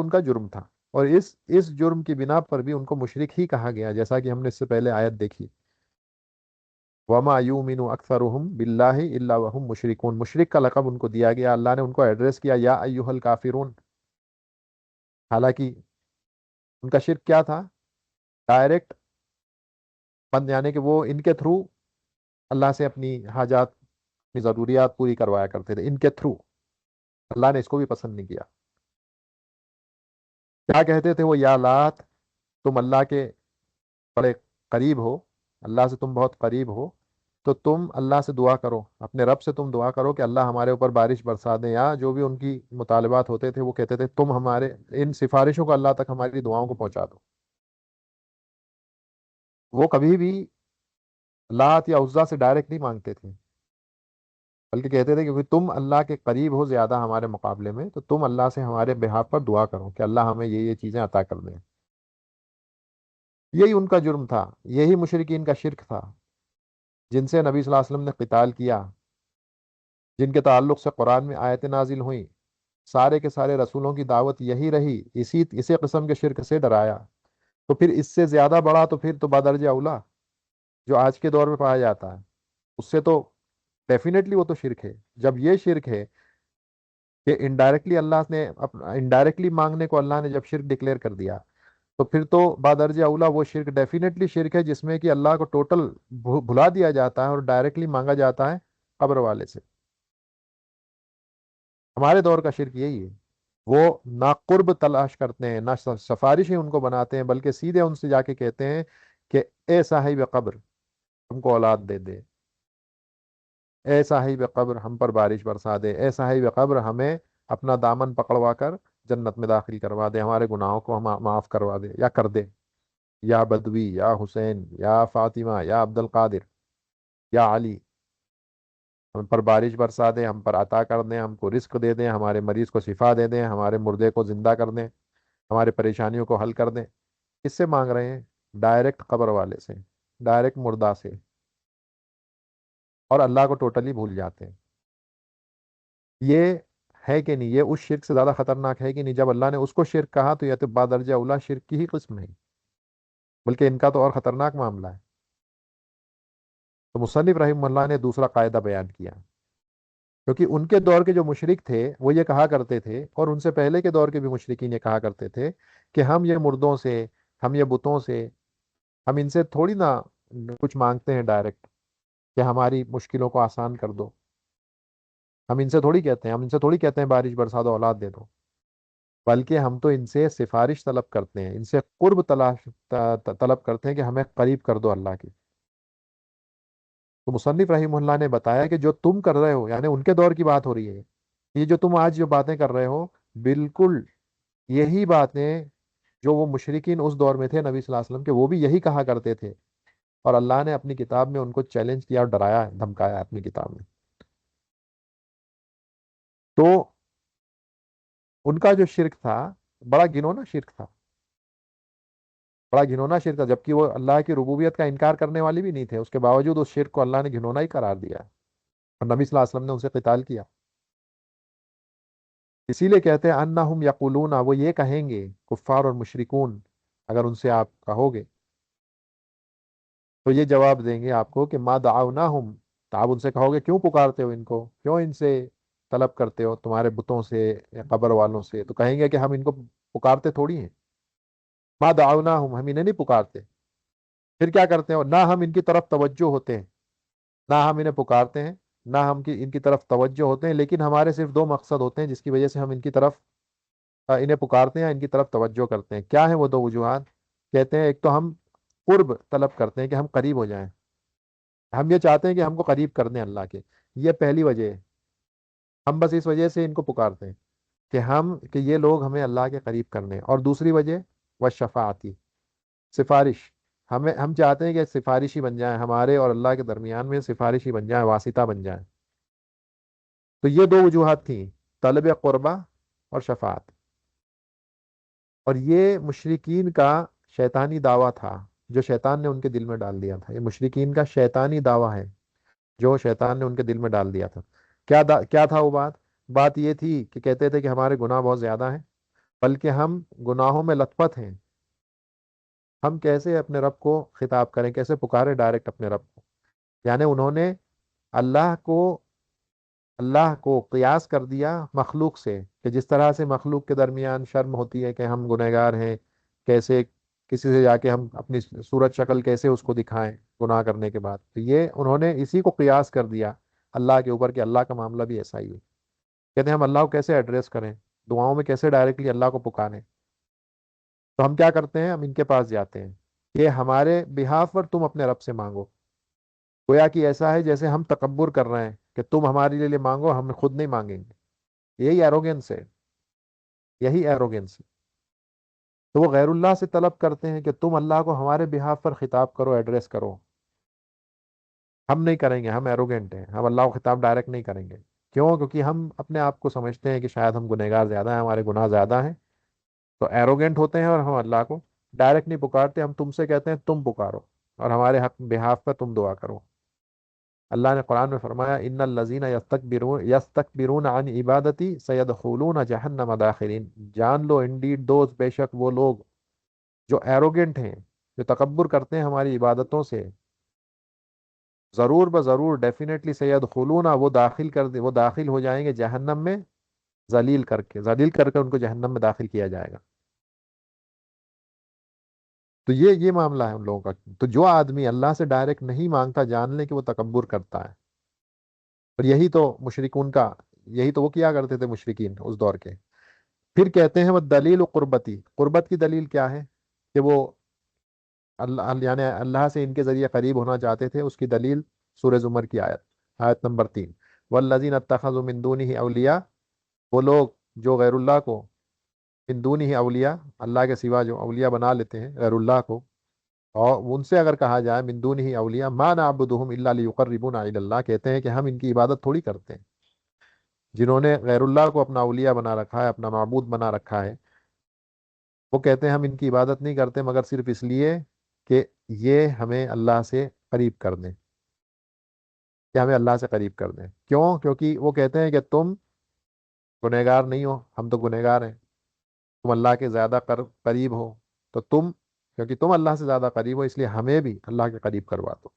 کا جرم تھا، اور اس جرم کی بنا پر بھی ان کو مشرک ہی کہا گیا، جیسا کہ ہم نے اس سے پہلے آیت دیکھی، وما یؤمن اکثرهم باللہ الا وهم مشرکون، مشرک کا لقب ان کو دیا گیا، اللہ نے ان کو ایڈریس کیا یا ایھا الکافرون۔ حالانکہ ان کا شرک کیا تھا؟ ڈائریکٹ بند، یعنی کہ وہ ان کے تھرو اللہ سے اپنی حاجات، اپنی ضروریات پوری کروایا کرتے تھے ان کے تھرو۔ اللہ نے اس کو بھی پسند نہیں کیا۔ کیا کہتے تھے وہ؟ یا لات، تم اللہ کے بڑے قریب ہو، اللہ سے تم بہت قریب ہو، تو تم اللہ سے دعا کرو، اپنے رب سے تم دعا کرو کہ اللہ ہمارے اوپر بارش برسا دیں، یا جو بھی ان کی مطالبات ہوتے تھے وہ کہتے تھے تم ہمارے ان سفارشوں کو اللہ تک ہماری دعاؤں کو پہنچا دو۔ وہ کبھی بھی لات یا عزا سے ڈائریکٹ نہیں مانگتے تھے، بلکہ کہتے تھے کہ تم اللہ کے قریب ہو زیادہ ہمارے مقابلے میں، تو تم اللہ سے ہمارے بہاف پر دعا کرو کہ اللہ ہمیں یہ چیزیں عطا کر دیں۔ یہی ان کا جرم تھا، یہی مشرکین کا شرک تھا، جن سے نبی صلی اللہ علیہ وسلم نے قتال کیا، جن کے تعلق سے قرآن میں آیتیں نازل ہوئیں، سارے کے سارے رسولوں کی دعوت یہی رہی، اسی قسم کے شرک سے ڈرایا۔ تو پھر اس سے زیادہ بڑا تو پھر تو بدرجہ اولا جو آج کے دور میں پایا جاتا ہے، اس سے تو ڈیفینیٹلی وہ تو شرک ہے۔ جب یہ شرک ہے کہ انڈائریکٹلی اللہ نے انڈائریکٹلی مانگنے کو اللہ نے جب شرک ڈکلیئر کر دیا، تو پھر تو بادرجہ اولا وہ شرک ڈیفینیٹلی شرک ہے جس میں کہ اللہ کو ٹوٹل بھلا دیا جاتا ہے اور ڈائریکٹلی مانگا جاتا ہے قبر والے سے۔ ہمارے دور کا شرک یہی ہے، وہ نہ قرب تلاش کرتے ہیں، نہ سفارش ہی ان کو بناتے ہیں، بلکہ سیدھے ان سے جا کے کہتے ہیں کہ اے صاحب قبر ہم کو اولاد دے دے، اے صاحب قبر ہم پر بارش برسا دے، اے صاحب قبر ہمیں اپنا دامن پکڑوا کر جنت میں داخل کروا دے، ہمارے گناہوں کو ہم معاف کروا دے یا کر دے، یا بدوی، یا حسین، یا فاطمہ، یا عبد القادر، یا علی، ہم پر بارش برسا دیں، ہم پر عطا کر دیں، ہم کو رزق دے دیں، ہمارے مریض کو شفا دے دیں، ہمارے مردے کو زندہ کر دیں، ہمارے پریشانیوں کو حل کر دیں۔ کس سے مانگ رہے ہیں؟ ڈائریکٹ قبر والے سے، ڈائریکٹ مردہ سے، اور اللہ کو ٹوٹلی بھول جاتے ہیں۔ یہ ہے کہ نہیں؟ یہ اس شرک سے زیادہ خطرناک ہے کہ نہیں؟ جب اللہ نے اس کو شرک کہا تو یہ تو بادرجہ اولا شرک کی ہی قسم ہے، بلکہ ان کا تو اور خطرناک معاملہ ہے۔ تو مصنف رحمہ اللہ نے دوسرا قاعدہ بیان کیا، کیونکہ ان کے دور کے جو مشرک تھے وہ یہ کہا کرتے تھے، اور ان سے پہلے کے دور کے بھی مشرکین یہ کہا کرتے تھے کہ ہم یہ مردوں سے، ہم یہ بتوں سے، ہم ان سے تھوڑی نہ کچھ مانگتے ہیں ڈائریکٹ کہ ہماری مشکلوں کو آسان کر دو، ہم ان سے تھوڑی کہتے ہیں بارش برسا دو، اولاد دے دو، بلکہ ہم تو ان سے سفارش طلب کرتے ہیں، ان سے قرب طلب کرتے ہیں کہ ہمیں قریب کر دو اللہ کی۔ تو مصنف رحمہ اللہ نے بتایا کہ جو تم کر رہے ہو، یعنی ان کے دور کی بات ہو رہی ہے، یہ جو تم آج جو باتیں کر رہے ہو، بالکل یہی باتیں جو وہ مشرکین اس دور میں تھے نبی صلی اللہ علیہ وسلم کے، وہ بھی یہی کہا کرتے تھے، اور اللہ نے اپنی کتاب میں ان کو چیلنج کیا اور ڈرایا دھمکایا اپنی کتاب میں۔ تو ان کا جو شرک تھا بڑا گنونا شرک تھا، بڑا گھنونا شرک تھا، جبکہ وہ اللہ کی ربوبیت کا انکار کرنے والے بھی نہیں تھے، اس کے باوجود اس شرک کو اللہ نے گھنونا ہی قرار دیا، اور نبی صلی اللہ علیہ وسلم نے اسے قتال کیا۔ اسی لیے کہتے ہیں انہم یقولون، وہ یہ کہیں گے کفار اور مشرکون، اگر ان سے آپ کہو گے تو یہ جواب دیں گے آپ کو کہ ما دعوناہم، تو آپ ان سے کہو گے کیوں پکارتے ہو ان کو، کیوں ان سے طلب کرتے ہو تمہارے بتوں سے یا قبر والوں سے، تو کہیں گے کہ ہم ان کو پکارتے تھوڑی ہیں، ما دعوناہم، ہم انہیں نہیں پکارتے، پھر کیا کرتے ہیں، نہ ہم ان کی طرف توجہ ہوتے ہیں، نہ ہم انہیں پکارتے ہیں، نہ ہم ان کی طرف توجہ ہوتے ہیں، لیکن ہمارے صرف دو مقصد ہوتے ہیں جس کی وجہ سے ہم ان کی طرف انہیں پکارتے ہیں، ان کی طرف توجہ کرتے ہیں۔ کیا ہیں وہ دو وجوہات؟ کہتے ہیں ایک تو ہم قرب طلب کرتے ہیں کہ ہم قریب ہو جائیں، ہم یہ چاہتے ہیں کہ ہم کو قریب کر دیں اللہ کے، یہ پہلی وجہ ہے، ہم بس اس وجہ سے ان کو پکارتے ہیں کہ یہ لوگ ہمیں اللہ کے قریب کرنے ہیں۔ اور دوسری وجہ وہ شفاعتی، سفارش، ہم چاہتے ہیں کہ سفارشی بن جائیں، ہمارے اور اللہ کے درمیان میں سفارشی بن جائیں، واسطہ بن جائیں۔ تو یہ دو وجوہات تھیں، طلب قربہ اور شفاعت، اور یہ مشرکین کا شیطانی دعویٰ تھا جو شیطان نے ان کے دل میں ڈال دیا تھا، یہ مشرکین کا شیطانی دعویٰ ہے جو شیطان نے ان کے دل میں ڈال دیا تھا۔ کیا تھا وہ بات؟ بات یہ تھی کہ کہتے تھے کہ ہمارے گناہ بہت زیادہ ہیں، بلکہ ہم گناہوں میں لت پت ہیں، ہم کیسے اپنے رب کو خطاب کریں، کیسے پکارے ڈائریکٹ اپنے رب کو، یعنی انہوں نے اللہ کو اللہ کو قیاس کر دیا مخلوق سے، کہ جس طرح سے مخلوق کے درمیان شرم ہوتی ہے کہ ہم گنہگار ہیں، کیسے کسی سے جا کے ہم اپنی صورت شکل کیسے اس کو دکھائیں گناہ کرنے کے بعد، تو یہ انہوں نے اسی کو قیاس کر دیا اللہ کے اوپر، کہ اللہ کا معاملہ بھی ایسا ہی ہے، کہتے ہیں ہم اللہ کو کیسے ایڈریس کریں، دعاؤں میں کیسے ڈائریکٹلی اللہ کو پکاریں، تو ہم کیا کرتے ہیں، ہم ان کے پاس جاتے ہیں کہ ہمارے بہاف پر تم اپنے رب سے مانگو، گویا کہ ایسا ہے جیسے ہم تکبر کر رہے ہیں کہ تم ہمارے لیے مانگو، ہم خود نہیں مانگیں گے، یہی ایروگینس ہے، یہی ایروگینس ہے۔ تو وہ غیر اللہ سے طلب کرتے ہیں کہ تم اللہ کو ہمارے بہاف پر خطاب کرو، ایڈریس کرو، ہم نہیں کریں گے، ہم ایروگینٹ ہیں، ہم اللہ کو خطاب ڈائریکٹ نہیں کریں گے، کیوں؟ کیونکہ ہم اپنے آپ کو سمجھتے ہیں کہ شاید ہم گنہگار زیادہ ہیں، ہمارے گناہ زیادہ ہیں، تو ایروگینٹ ہوتے ہیں اور ہم اللہ کو ڈائریکٹ نہیں پکارتے، ہم تم سے کہتے ہیں تم پکارو اور ہمارے حق بہاف پر تم دعا کرو۔ اللہ نے قرآن میں فرمایا ان الذین یستکبرون عن عبادتی سیدخلون جہنم داخرین، جان لو انڈیڈ دوز، بے شک وہ لوگ جو ایروگنٹ ہیں، جو تکبر کرتے ہیں ہماری عبادتوں سے، ضرور بضرور ڈیفینیٹلی سیدخلون، وہ داخل ہو جائیں گے جہنم میں، ذلیل کر کے ان کو جہنم میں داخل کیا جائے گا۔ تو یہ معاملہ ہے ان لوگوں کا، تو جو آدمی اللہ سے ڈائریکٹ نہیں مانگتا، جان لے کہ وہ تکبر کرتا ہے، اور یہی تو وہ کیا کرتے تھے مشرکین اس دور کے۔ پھر کہتے ہیں وہ دلیل و قربتی، قربت کی دلیل کیا ہے، کہ وہ یعنی اللہ سے ان کے ذریعے قریب ہونا چاہتے تھے، اس کی دلیل سورہ زمر کی آیت نمبر 3، والذین اتخذوا من دونہ اولیاء، وہ لوگ جو غیر اللہ کو من دونہ اولیاء، اللہ کے سوا جو اولیاء بنا لیتے ہیں غیر اللہ کو، اور ان سے اگر کہا جائے من دونہ اولیاء ما نعبدہم الا لیقربونا الی اللہ، کہتے ہیں کہ ہم ان کی عبادت تھوڑی کرتے ہیں، جنہوں نے غیر اللہ کو اپنا اولیاء بنا رکھا ہے، اپنا معبود بنا رکھا ہے، وہ کہتے ہیں ہم ان کی عبادت نہیں کرتے مگر صرف اس لیے کہ یہ ہمیں اللہ سے قریب کر دیں، کہ ہمیں اللہ سے قریب کر دیں، کیوں؟ کیونکہ وہ کہتے ہیں کہ تم گنہگار نہیں ہو، ہم تو گنہگار ہیں، تم اللہ کے زیادہ قریب ہو، تو کیونکہ تم اللہ سے زیادہ قریب ہو، اس لیے ہمیں بھی اللہ کے قریب کروا دو۔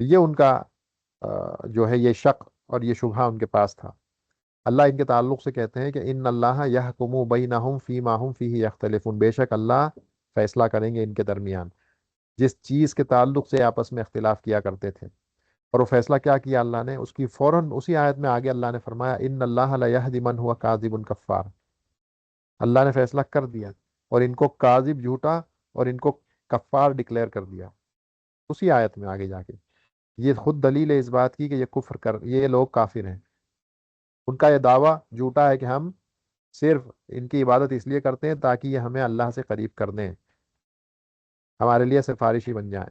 یہ ان کا جو ہے یہ شک اور یہ شبہ ان کے پاس تھا۔ اللہ ان کے تعلق سے کہتے ہیں کہ ان اللہ یحکم بینہم فیما ھم فیہ یختلفون، بے شک اللہ فیصلہ کریں گے ان کے درمیان جس چیز کے تعلق سے آپس میں اختلاف کیا کرتے تھے، اور وہ فیصلہ کیا کیا اللہ نے، اس کی فوراً اسی آیت میں آگے اللہ نے فرمایا ان اللہ لا یہدی من ہوا کاذب کفار، اللہ نے فیصلہ کر دیا اور ان کو کاذب، جھوٹا، اور ان کو کفار ڈکلیئر کر دیا اسی آیت میں آگے جا کے۔ یہ خود دلیل ہے اس بات کی کہ یہ لوگ کافر ہیں، ان کا یہ دعویٰ جھوٹا ہے کہ ہم صرف ان کی عبادت اس لیے کرتے ہیں تاکہ یہ ہمیں اللہ سے قریب کر دیں، ہمارے لیے سفارشی بن جائیں۔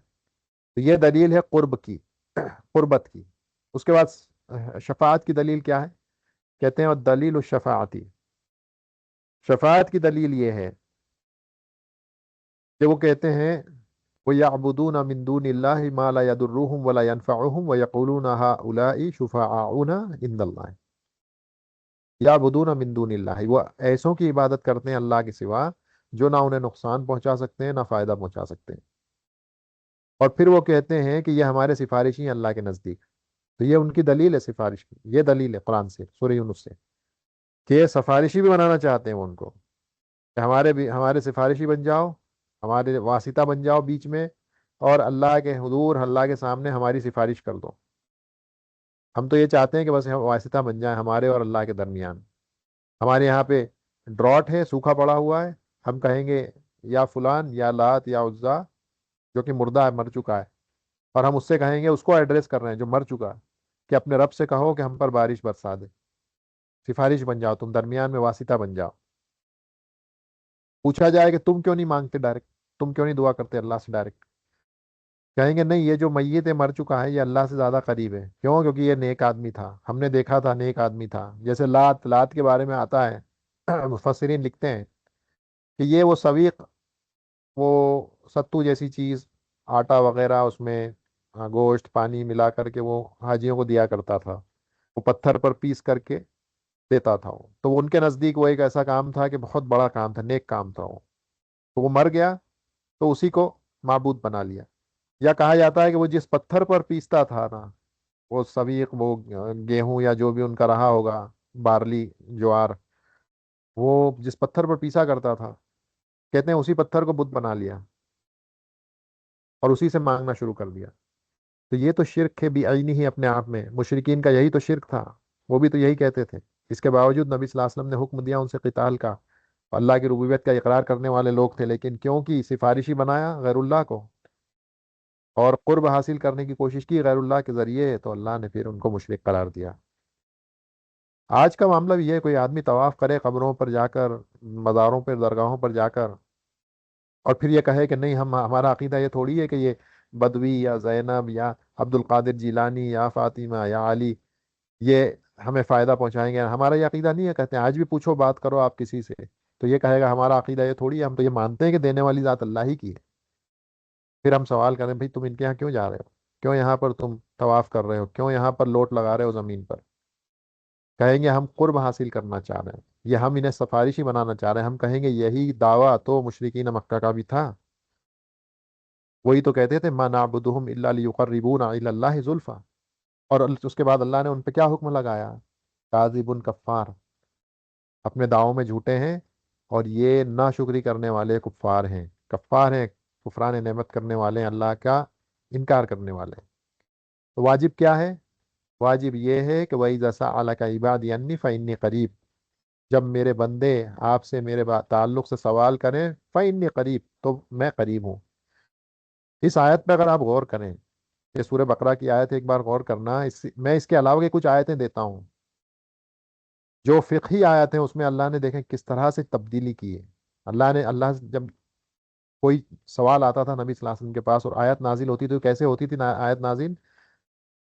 تو یہ دلیل ہے قربت کی۔ اس کے بعد شفاعت کی دلیل کیا ہے؟ کہتے ہیں دلیل الشفاعتی، شفاعت کی دلیل یہ ہے کہ وہ کہتے ہیں وہ یعبدون من دون اللہ ما لا یضرهم ولا ينفعهم ويقولون هؤلاء شفعاؤنا عند اللہ، یعبدون من دون اللہ، وہ ایسوں کی عبادت کرتے ہیں اللہ کے سوا جو نہ انہیں نقصان پہنچا سکتے ہیں نہ فائدہ پہنچا سکتے ہیں، اور پھر وہ کہتے ہیں کہ یہ ہمارے سفارشی ہیں اللہ کے نزدیک۔ تو یہ ان کی دلیل ہے سفارش کی، یہ دلیل ہے قرآن سے، سورہ یونس سے، کہ یہ سفارشی بھی بنانا چاہتے ہیں وہ ان کو، کہ ہمارے بھی ہمارے سفارشی بن جاؤ، ہمارے واسطہ بن جاؤ بیچ میں، اور اللہ کے حضور اللہ کے سامنے ہماری سفارش کر دو۔ ہم تو یہ چاہتے ہیں کہ بس ہم واسطہ بن جائیں ہمارے اور اللہ کے درمیان۔ ہمارے یہاں پہ ڈراٹ ہے، سوکھا پڑا ہوا ہے، ہم کہیں گے یا فلان یا لات یا عزا جو کہ مردہ ہے، مر چکا ہے، اور ہم اس سے کہیں گے، اس کو ایڈریس کر رہے ہیں جو مر چکا ہے، کہ اپنے رب سے کہو کہ ہم پر بارش برسا دے، سفارش بن جاؤ، تم درمیان میں واسطہ بن جاؤ۔ پوچھا جائے کہ تم کیوں نہیں مانگتے ڈائریکٹ، تم کیوں نہیں دعا کرتے اللہ سے ڈائریکٹ؟ کہیں گے نہیں، یہ جو میت ہے، مر چکا ہے، یہ اللہ سے زیادہ قریب ہے، کیوں؟ کیونکہ یہ نیک آدمی تھا، ہم نے دیکھا تھا نیک آدمی تھا۔ جیسے لات کے بارے میں آتا ہے مفسرین لکھتے ہیں کہ یہ وہ سویق، وہ ستو جیسی چیز، آٹا وغیرہ اس میں گوشت پانی ملا کر کے وہ حاجیوں کو دیا کرتا تھا، وہ پتھر پر پیس کر کے دیتا تھا وہ، تو ان کے نزدیک وہ ایک ایسا کام تھا کہ بہت بڑا کام تھا، نیک کام تھا وہ، تو وہ مر گیا تو اسی کو معبود بنا لیا۔ یا کہا جاتا ہے کہ وہ جس پتھر پر پیستا تھا نا، وہ سویق، وہ گیہوں یا جو بھی ان کا رہا ہوگا، بارلی، جوار، وہ جس پتھر پر پیسا کرتا تھا، کہتے ہیں اسی پتھر کو بت بنا لیا اور اسی سے مانگنا شروع کر دیا۔ تو یہ تو شرک ہے بھی عینی ہی اپنے آپ میں، مشرکین کا یہی تو شرک تھا، وہ بھی تو یہی کہتے تھے۔ اس کے باوجود نبی صلی اللہ علیہ وسلم نے حکم دیا ان سے قتال کا، اللہ کی ربوبیت کا اقرار کرنے والے لوگ تھے، لیکن کیونکہ سفارشی بنایا غیر اللہ کو اور قرب حاصل کرنے کی کوشش کی غیر اللہ کے ذریعے، تو اللہ نے پھر ان کو مشرک قرار دیا۔ آج کا معاملہ بھی یہ ہے، کوئی آدمی طواف کرے قبروں پر جا کر، مزاروں پر، درگاہوں پر جا کر، اور پھر یہ کہے کہ نہیں، ہمارا عقیدہ یہ تھوڑی ہے کہ یہ بدوی یا زینب یا عبد القادر جیلانی یا فاطمہ یا علی یہ ہمیں فائدہ پہنچائیں گے، ہمارا یہ عقیدہ نہیں ہے۔ کہتے ہیں آج بھی پوچھو، بات کرو آپ کسی سے، تو یہ کہے گا ہمارا عقیدہ یہ تھوڑی ہے، ہم تو یہ مانتے ہیں کہ دینے والی ذات اللہ ہی کی ہے۔ پھر ہم سوال کریں بھائی تم ان کے یہاں کیوں جا رہے ہو، کیوں یہاں پر تم طواف کر رہے ہو، کیوں یہاں پر لوٹ لگا رہے ہو زمین پر؟ کہیں گے ہم قرب حاصل کرنا چاہ رہے ہیں، یہ ہم انہیں سفارشی بنانا چاہ رہے ہیں۔ ہم کہیں گے یہی دعویٰ تو مشرکین مکہ کا بھی تھا، وہی تو کہتے تھے ما نعبدہم الا لیقربونا الی اللہ زلفا، اور اس کے بعد اللہ نے ان پہ کیا حکم لگایا؟ کاذب کفار، اپنے دعووں میں جھوٹے ہیں، اور یہ ناشکری کرنے والے کفار ہیں، کفار ہیں، کفران نعمت کرنے والے ہیں، اللہ کا انکار کرنے والے ہیں۔ تو واجب کیا ہے؟ واجب یہ ہے کہ وَإِذَا سَأَلَكَ عِبَادِي عَنِّي فَإِنِّي قَرِيب، جب میرے بندے آپ سے میرے تعلق سے سوال کریں، فَإِنِّي قریب، تو میں قریب ہوں۔ اس آیت پہ اگر آپ غور کریں، یہ سورہ بقرہ کی آیت ہے، ایک بار غور کرنا، میں اس کے علاوہ کے کچھ آیتیں دیتا ہوں جو فقہی آیت ہیں، اس میں اللہ نے دیکھیں کس طرح سے تبدیلی کی ہے۔ اللہ جب کوئی سوال آتا تھا نبی صلی اللہ علیہ وسلم کے پاس اور آیت نازل ہوتی تھی، تو کیسے ہوتی تھی آیت نازل؟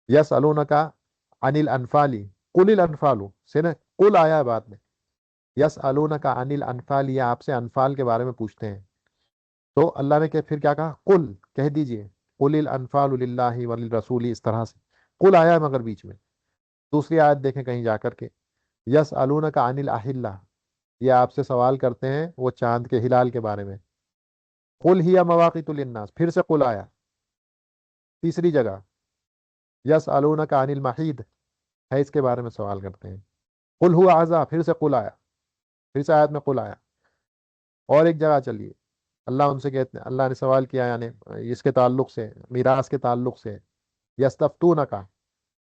یسألونک عن الانفال قل الانفال سے نا، قل آیا ہے بعد میں، یسألونک عن الانفال، یہ آپ سے انفال کے بارے میں پوچھتے ہیں، تو اللہ نے پھر کیا کہا؟ قل، کہہ دیجئے، قل الانفال للہ وللرسول، اس طرح سے قل آیا ہے مگر بیچ میں۔ دوسری آیت دیکھیں کہیں جا کر کے، یسألونک عن الاحلہ، یہ آپ سے سوال کرتے ہیں وہ چاند کے ہلال کے بارے میں، قل ہی مواقیت للناس، پھر سے قل آیا۔ تیسری جگہ یسألونک عن المحید، حیض کے بارے میں سوال کرتے ہیں، قل ہوا اذی، پھر سے قل آیا، پھر سے آیت میں قل آیا۔ اور ایک جگہ چلیے، اللہ ان سے کہتے ہیں، اللہ نے سوال کیا یعنی اس کے تعلق سے، میراث کے تعلق سے، یستفتونک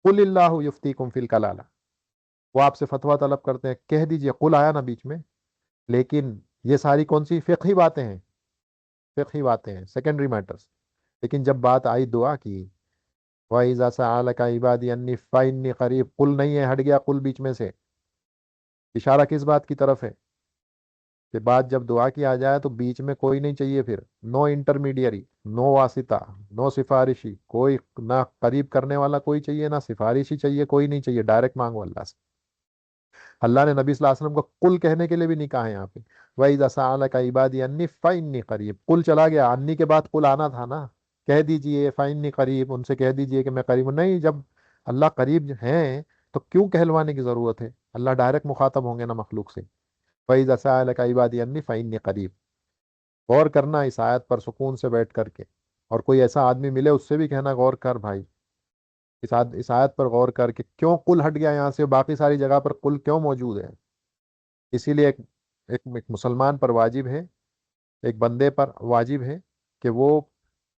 قل اللہ یفتیکم فی الکلالہ، وہ آپ سے فتویٰ طلب کرتے ہیں، کہہ دیجئے، قل آیا نا بیچ میں، لیکن یہ ساری کون سی فقہی باتیں ہیں؟ فقہی باتیں ہیں، سیکنڈری میٹرز۔ لیکن جب بات آئی دعا کی، وَإِذَا سَأَلَكَ عِبَادِي عَنِّي فَإِنِّي قَرِيب، قل نہیں ہے، ہٹ گیا قل بیچ میں سے، اشارہ کس بات کی طرف ہے؟ کہ بات جب دعا کی آ جائے تو بیچ میں کوئی نہیں چاہیے، پھر نو انٹرمیڈیری، نو واسطہ، نو سفارشی، کوئی نہ قریب کرنے والا کوئی چاہیے، نہ سفارشی چاہیے، کوئی نہیں چاہیے، ڈائریکٹ مانگو اللہ سے۔ اللہ نے نبی صلی اللہ علیہ وسلم کو قل کہنے کے لیے بھی نہیں کہا ہے یہاں پہ، وَإِذَا سَأَلَكَ عِبَادِي عَنِّي فَإِنِّي قَرِيبٌ، قل چلا گیا، انی کے بعد قل آنا تھا نا، کہہ دیجئے فَإِنِّي قریب، ان سے کہہ دیجئے کہ میں قریب ہوں۔ نہیں، جب اللہ قریب ہیں تو کیوں کہلوانے کی ضرورت ہے؟ اللہ ڈائریکٹ مخاطب ہوں گے نا مخلوق سے۔ وَإِذَا سَأَلَكَ عِبَادِي عَنِّي فَإِنِّي قَرِيب۔ غور کرنا اس آیت پر سکون سے بیٹھ کر کے، اور کوئی ایسا آدمی ملے اس سے بھی کہنا غور کر بھائی، اس آیت پر غور کر کے کیوں قل ہٹ گیا یہاں سے، باقی ساری جگہ پر قل کیوں موجود ہے؟ اسی لیے ایک مسلمان پر واجب ہے، ایک بندے پر واجب ہے کہ وہ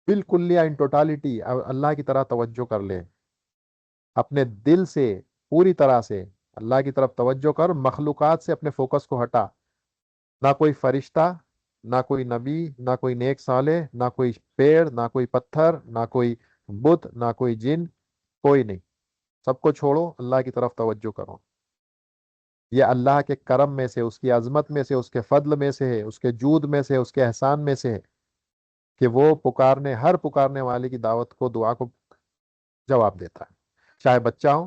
بالکل یا ان ٹوٹالٹی اللہ کی طرح توجہ کر لے، اپنے دل سے پوری طرح سے اللہ کی طرف توجہ کر، مخلوقات سے اپنے فوکس کو ہٹا، نہ کوئی فرشتہ، نہ کوئی نبی، نہ کوئی نیک صالح، نہ کوئی پیڑ، نہ کوئی پتھر، نہ کوئی بت، نہ کوئی جن، کوئی نہیں، سب کو چھوڑو، اللہ کی طرف توجہ کرو۔ یہ اللہ کے کرم میں سے، اس کی عظمت میں سے، اس کے فضل میں سے ہے، اس کے جود میں سے، اس کے احسان میں سے ہے کہ وہ ہر پکارنے والے کی دعوت کو، دعا کو جواب دیتا ہے، چاہے بچہ ہو،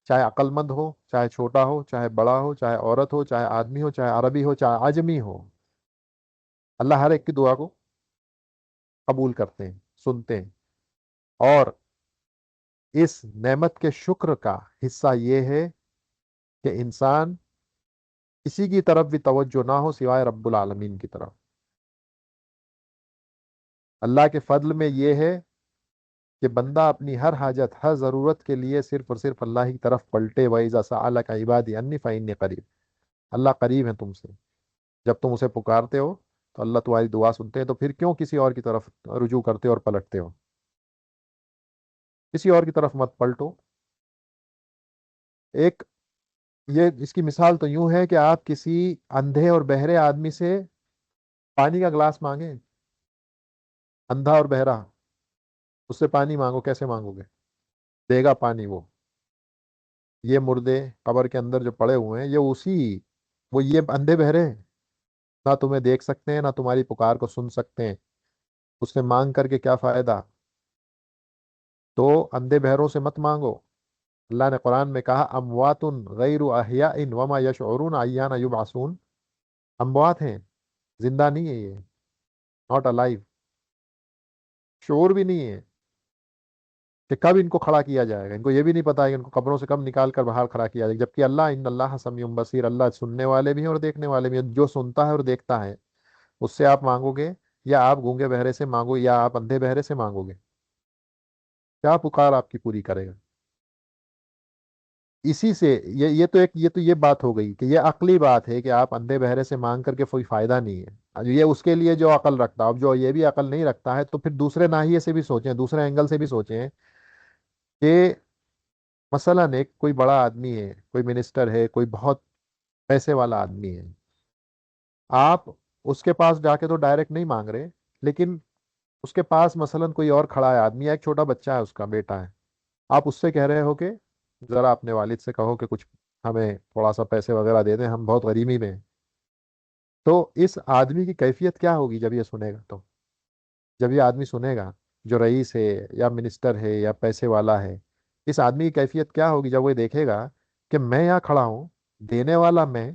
چاہے عقل مند ہو، چاہے چھوٹا ہو، چاہے بڑا ہو، چاہے عورت ہو، چاہے آدمی ہو، چاہے عربی ہو، چاہے عجمی ہو، اللہ ہر ایک کی دعا کو قبول کرتے ہیں، سنتے ہیں۔ اور اس نعمت کے شکر کا حصہ یہ ہے کہ انسان کسی کی طرف بھی توجہ نہ ہو سوائے رب العالمین کی طرف۔ اللہ کے فضل میں یہ ہے کہ بندہ اپنی ہر حاجت، ہر ضرورت کے لیے صرف اور صرف اللہ کی طرف پلٹے، وَإِذَا سَأَلَكَ عِبَادِي عَنِّي فَإِنِّي قَرِيبٌ۔ اللہ قریب ہے تم سے، جب تم اسے پکارتے ہو تو اللہ تمہاری دعا سنتے ہیں، تو پھر کیوں کسی اور کی طرف رجوع کرتے ہو اور پلٹتے ہو؟ کسی اور کی طرف مت پلٹو۔ ایک یہ اس کی مثال تو یوں ہے کہ آپ کسی اندھے اور بہرے آدمی سے پانی کا گلاس مانگیں، اندھا اور بہرا، اس سے پانی مانگو، کیسے مانگو گے؟ دے گا پانی وہ؟ یہ مردے قبر کے اندر جو پڑے ہوئے ہیں، یہ اندھے بہرے ہیں، نہ تمہیں دیکھ سکتے ہیں، نہ تمہاری پکار کو سن سکتے ہیں، اس سے مانگ کر کے کیا فائدہ؟ تو اندھے بہروں سے مت مانگو۔ اللہ نے قرآن میں کہا اموات غیر احیاء وما یشعرون ایان یبعثون، اموات ہیں، زندہ نہیں ہے یہ، ناٹ الائیو، شعور بھی نہیں ہے کہ کب ان کو کھڑا کیا جائے گا، ان کو یہ بھی نہیں پتا ہے کہ ان کو قبروں سے کب نکال کر باہر کھڑا کیا جائے گا، جبکہ ان اللہ سمیع بصیر، اللہ سننے والے بھی ہیں اور دیکھنے والے بھی ہیں، جو سنتا ہے اور دیکھتا ہے اس سے آپ مانگو گے، یا آپ گونگے بہرے سے مانگو، یا آپ اندھے بہرے سے مانگو گے؟ کیا پکار آپ کی پوری کرے گا؟ اسی سے یہ بات ہو گئی کہ یہ عقلی بات ہے کہ آپ اندھے بہرے سے مانگ کر کے کوئی فائدہ نہیں ہے، یہ اس کے لیے جو عقل رکھتا ہے، اب جو یہ بھی عقل نہیں رکھتا ہے تو پھر دوسرے ناحیے سے بھی سوچیں، دوسرے اینگل سے بھی سوچیں کہ مثلا ایک کوئی بڑا آدمی ہے، کوئی منسٹر ہے، کوئی بہت پیسے والا آدمی ہے، آپ اس کے پاس جا کے تو ڈائریکٹ نہیں مانگ رہے، لیکن اس کے پاس مثلا کوئی اور کھڑا ہے آدمی، ایک چھوٹا بچہ ہے، اس کا بیٹا ہے، آپ اس سے کہہ رہے ہو کہ ذرا اپنے والد سے کہو کہ کچھ ہمیں تھوڑا سا پیسے وغیرہ دے دیں، ہم بہت غریبی میں ہیں۔ تو اس آدمی کی کیفیت کیا ہوگی جب یہ سنے گا؟ تو جب یہ آدمی سنے گا، جو رئیس ہے یا منسٹر ہے یا پیسے والا ہے، اس آدمی کی کیفیت کیا ہوگی جب وہ دیکھے گا کہ میں یہاں کھڑا ہوں، دینے والا میں،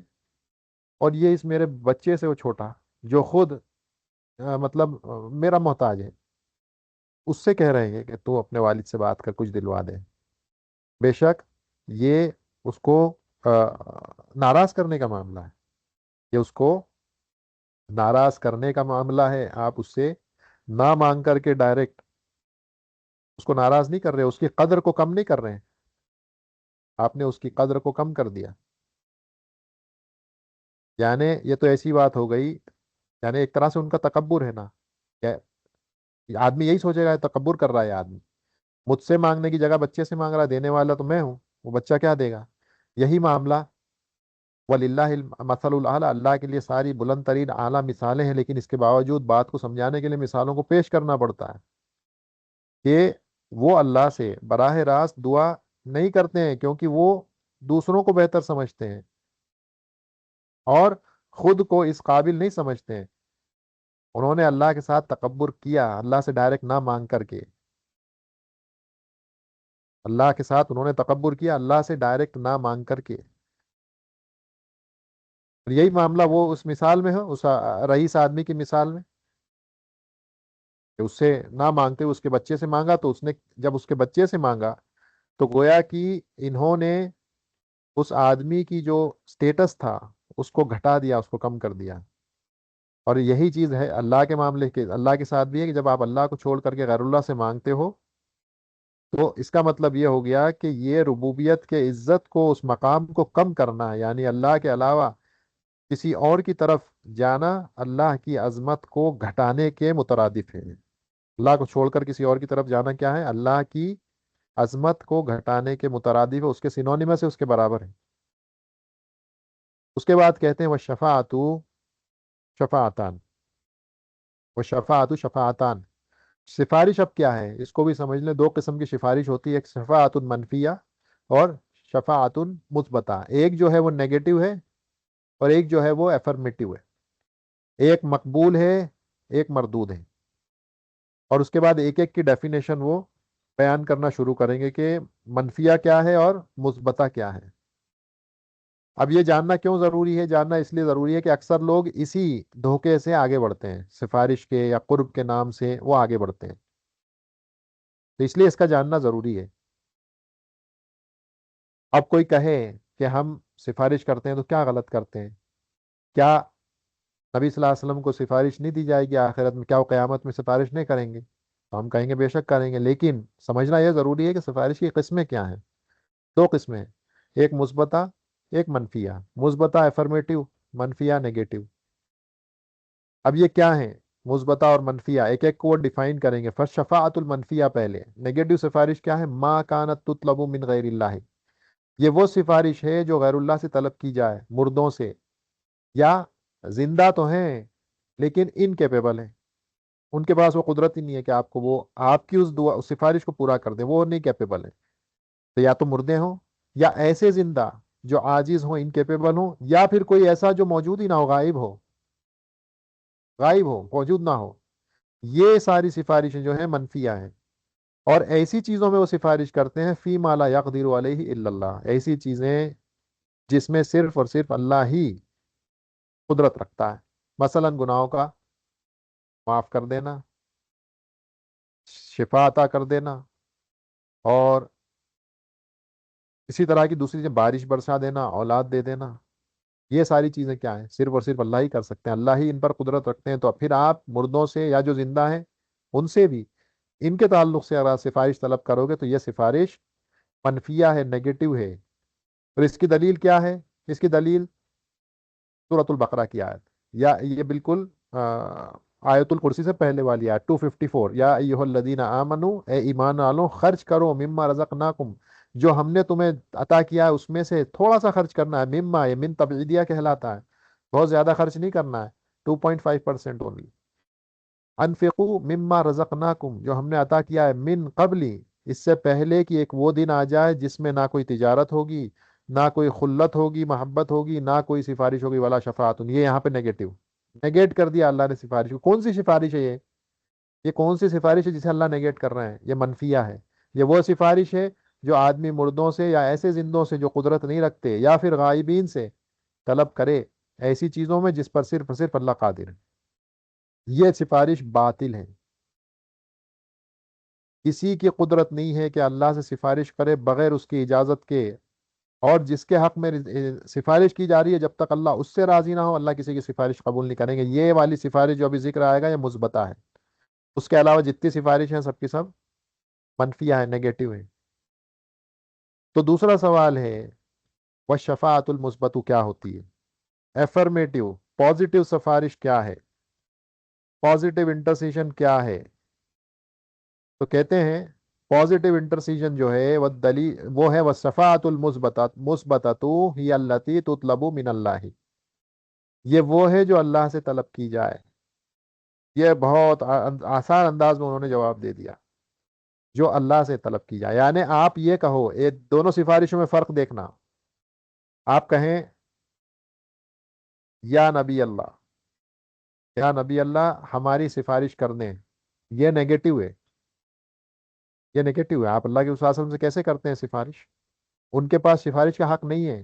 اور یہ اس میرے بچے سے وہ چھوٹا، جو خود مطلب میرا محتاج ہے، اس سے کہہ رہے ہیں کہ تو اپنے والد سے بات کر کچھ دلوا دے۔ بے شک یہ اس کو آ، ناراض کرنے کا معاملہ ہے، یہ اس کو ناراض کرنے کا معاملہ ہے، آپ اس سے نہ مانگ کر کے ڈائریکٹ اس کو ناراض نہیں کر رہے، اس کی قدر کو کم نہیں کر رہے ہیں، آپ نے اس کی قدر کو کم کر دیا۔ یعنی یہ تو ایسی بات ہو گئی، یعنی ایک طرح سے ان کا تکبر ہے نا، کہ آدمی یہی سوچے گا تکبر کر رہا ہے آدمی، مجھ سے مانگنے کی جگہ بچے سے مانگ رہا ہے، دینے والا تو میں ہوں، وہ بچہ کیا دے گا؟ یہی معاملہ وللہ المثل الاعلیٰ، اللہ کے لیے ساری بلند ترین اعلیٰ مثالیں ہیں، لیکن اس کے باوجود بات کو سمجھانے کے لیے مثالوں کو پیش کرنا پڑتا ہے کہ وہ اللہ سے براہ راست دعا نہیں کرتے ہیں، کیونکہ وہ دوسروں کو بہتر سمجھتے ہیں اور خود کو اس قابل نہیں سمجھتے ہیں، انہوں نے اللہ کے ساتھ تکبر کیا، اللہ سے ڈائریکٹ نہ مانگ کر کے، اللہ کے ساتھ انہوں نے تکبر کیا، اللہ سے ڈائریکٹ نہ مانگ کر کے، اور یہی معاملہ وہ اس مثال میں ہے، اس رئیس آدمی کی مثال میں، کہ اس سے نہ مانگتے ہوئے اس کے بچے سے مانگا، تو اس نے جب اس کے بچے سے مانگا تو گویا کہ انہوں نے اس آدمی کی جو سٹیٹس تھا اس کو گھٹا دیا، اس کو کم کر دیا۔ اور یہی چیز ہے اللہ کے معاملے کے، اللہ کے ساتھ بھی ہے، کہ جب آپ اللہ کو چھوڑ کر کے غیر اللہ سے مانگتے ہو تو اس کا مطلب یہ ہو گیا کہ یہ ربوبیت کے عزت کو، اس مقام کو کم کرنا ہے، یعنی اللہ کے علاوہ کسی اور کی طرف جانا اللہ کی عظمت کو گھٹانے کے مترادف ہے۔ اللہ کو چھوڑ کر کسی اور کی طرف جانا کیا ہے؟ اللہ کی عظمت کو گھٹانے کے مترادف ہے، اس کے سینونیمس ہے، اس کے برابر ہے۔ اس کے بعد کہتے ہیں وہ شفاعتان، وہ شفاعتان، سفارش اب کیا ہے اس کو بھی سمجھ لیں۔ دو قسم کی سفارش ہوتی ہے، ایک شفاعت منفیہ اور شفاعت مثبتہ۔ ایک جو ہے وہ نیگیٹو ہے، اور ایک جو ہے وہ افرمیٹو ہے۔ ایک مقبول ہے، ایک مردود ہے۔ اور اس کے بعد ایک ایک کی ڈیفینیشن وہ بیان کرنا شروع کریں گے کہ منفیہ کیا ہے اور مثبتہ کیا ہے۔ اب یہ جاننا کیوں ضروری ہے؟ جاننا اس لیے ضروری ہے کہ اکثر لوگ اسی دھوکے سے آگے بڑھتے ہیں، سفارش کے یا قرب کے نام سے وہ آگے بڑھتے ہیں، تو اس لیے اس کا جاننا ضروری ہے۔ اب کوئی کہے کہ ہم سفارش کرتے ہیں تو کیا غلط کرتے ہیں؟ کیا نبی صلی اللہ علیہ وسلم کو سفارش نہیں دی جائے گی آخرت میں؟ کیا وہ قیامت میں سفارش نہیں کریں گے؟ تو ہم کہیں گے بے شک کریں گے، لیکن سمجھنا یہ ضروری ہے کہ سفارش کی قسمیں کیا ہیں۔ دو قسمیں ہیں، ایک مثبتہ، ایک منفیہ۔ مثبتہ افرمیٹو، منفیہ نیگیٹو۔ اب یہ کیا ہیں مثبتہ اور منفیہ؟ ایک ایک کو وہ ڈیفائن کریں گے۔ فرسٹ شفاعت المنفیہ پہلے، نیگیٹو سفارش کیا ہے؟ ما کانت تطلب من غیر اللہ، یہ وہ سفارش ہے جو غیر اللہ سے طلب کی جائے، مردوں سے، یا زندہ تو ہیں لیکن انکیپیبل ہیں، ان کے پاس وہ قدرت ہی نہیں ہے کہ آپ کو وہ آپ کی اس دعا اس سفارش کو پورا کر دیں، وہ نہیں کیپیبل ہے۔ تو یا تو مردے ہوں، یا ایسے زندہ جو عاجز ہوں، انکیپیبل ہوں، یا پھر کوئی ایسا جو موجود ہی نہ ہو، غائب ہو، غائب ہو، موجود نہ ہو۔ یہ ساری سفارشیں جو ہیں منفیہ ہیں، اور ایسی چیزوں میں وہ سفارش کرتے ہیں فی ما لا یقدر علیہ الا اللہ، ایسی چیزیں جس میں صرف اور صرف اللہ ہی قدرت رکھتا ہے، مثلا گناہوں کا معاف کر دینا، شفا عطا کر دینا، اور اسی طرح کی دوسری چیزیں، بارش برسا دینا، اولاد دے دینا۔ یہ ساری چیزیں کیا ہیں؟ صرف اور صرف اللہ ہی کر سکتے ہیں، اللہ ہی ان پر قدرت رکھتے ہیں۔ تو پھر آپ مردوں سے یا جو زندہ ہیں ان سے بھی، ان کے تعلق سے اگر آپ سفارش طلب کرو گے تو یہ سفارش منفیہ ہے، نیگیٹو ہے۔ اور اس کی دلیل کیا ہے؟ اس کی دلیل سورۃ البقرہ کی آیت، یا یہ بالکل آیت الکرسی سے پہلے والی آیت 254، یا ایھا الذین آمنو، اے ایمان والو، خرچ کرو مما رزقناکم، جو ہم نے تمہیں عطا کیا ہے اس میں سے تھوڑا سا خرچ کرنا ہے۔ مما، یہ من تبعیدیہ کہلاتا ہے، بہت زیادہ خرچ نہیں کرنا ہے، 2.5% اونلی۔ انفقو مما رزقناکم، جو ہم نے عطا کیا ہے، من قبلی، اس سے پہلے کہ ایک وہ دن آ جائے جس میں نہ کوئی تجارت ہوگی، نہ کوئی خلت ہوگی، محبت ہوگی، نہ کوئی سفارش ہوگی، ولا شفاعت، یہ یہاں پہ نیگیٹو، نیگیٹ کر دیا اللہ نے سفارش کو۔ کون سی سفارش ہے یہ کون سی سفارش ہے جسے اللہ نیگیٹ کر رہے ہیں؟ یہ منفیہ ہے۔ یہ وہ سفارش ہے جو آدمی مردوں سے یا ایسے زندوں سے جو قدرت نہیں رکھتے، یا پھر غائبین سے طلب کرے، ایسی چیزوں میں جس پر صرف اور صرف اللہ قادر ہے۔ یہ سفارش باطل ہے۔ کسی کی قدرت نہیں ہے کہ اللہ سے سفارش کرے بغیر اس کی اجازت کے، اور جس کے حق میں سفارش کی جا رہی ہے، جب تک اللہ اس سے راضی نہ ہو اللہ کسی کی سفارش قبول نہیں کریں گے۔ یہ والی سفارش جو ابھی ذکر آئے گا یہ مثبتہ ہے، اس کے علاوہ جتنی سفارش ہیں سب کی سب منفیہ ہے، نیگیٹو ہے۔ تو دوسرا سوال ہے وہ شفاعت المثبت کیا ہوتی ہے؟ افرمیٹو، پازیٹو سفارش کیا ہے؟ پازیٹو انٹرسیشن کیا ہے؟ تو کہتے ہیں پازیٹو انٹرسیجن جو ہے وہ دلیل وہ ہے، وہ شفاعت المثبتۃ ہی التی تطلب من اللہ، یہ وہ ہے جو اللہ سے طلب کی جائے۔ یہ بہت آسان انداز میں انہوں نے جواب دے دیا، جو اللہ سے طلب کی جائے۔ یعنی آپ یہ کہو، دونوں سفارشوں میں فرق دیکھنا، آپ کہیں یا نبی اللہ، یا نبی اللہ ہماری سفارش کر دیں، یہ نیگیٹو ہے، یہ نیگیٹو ہے۔ آپ اللہ کے رسول صلی اللہ علیہ وسلم سے کیسے کرتے ہیں سفارش؟ ان کے پاس سفارش کا حق نہیں ہے۔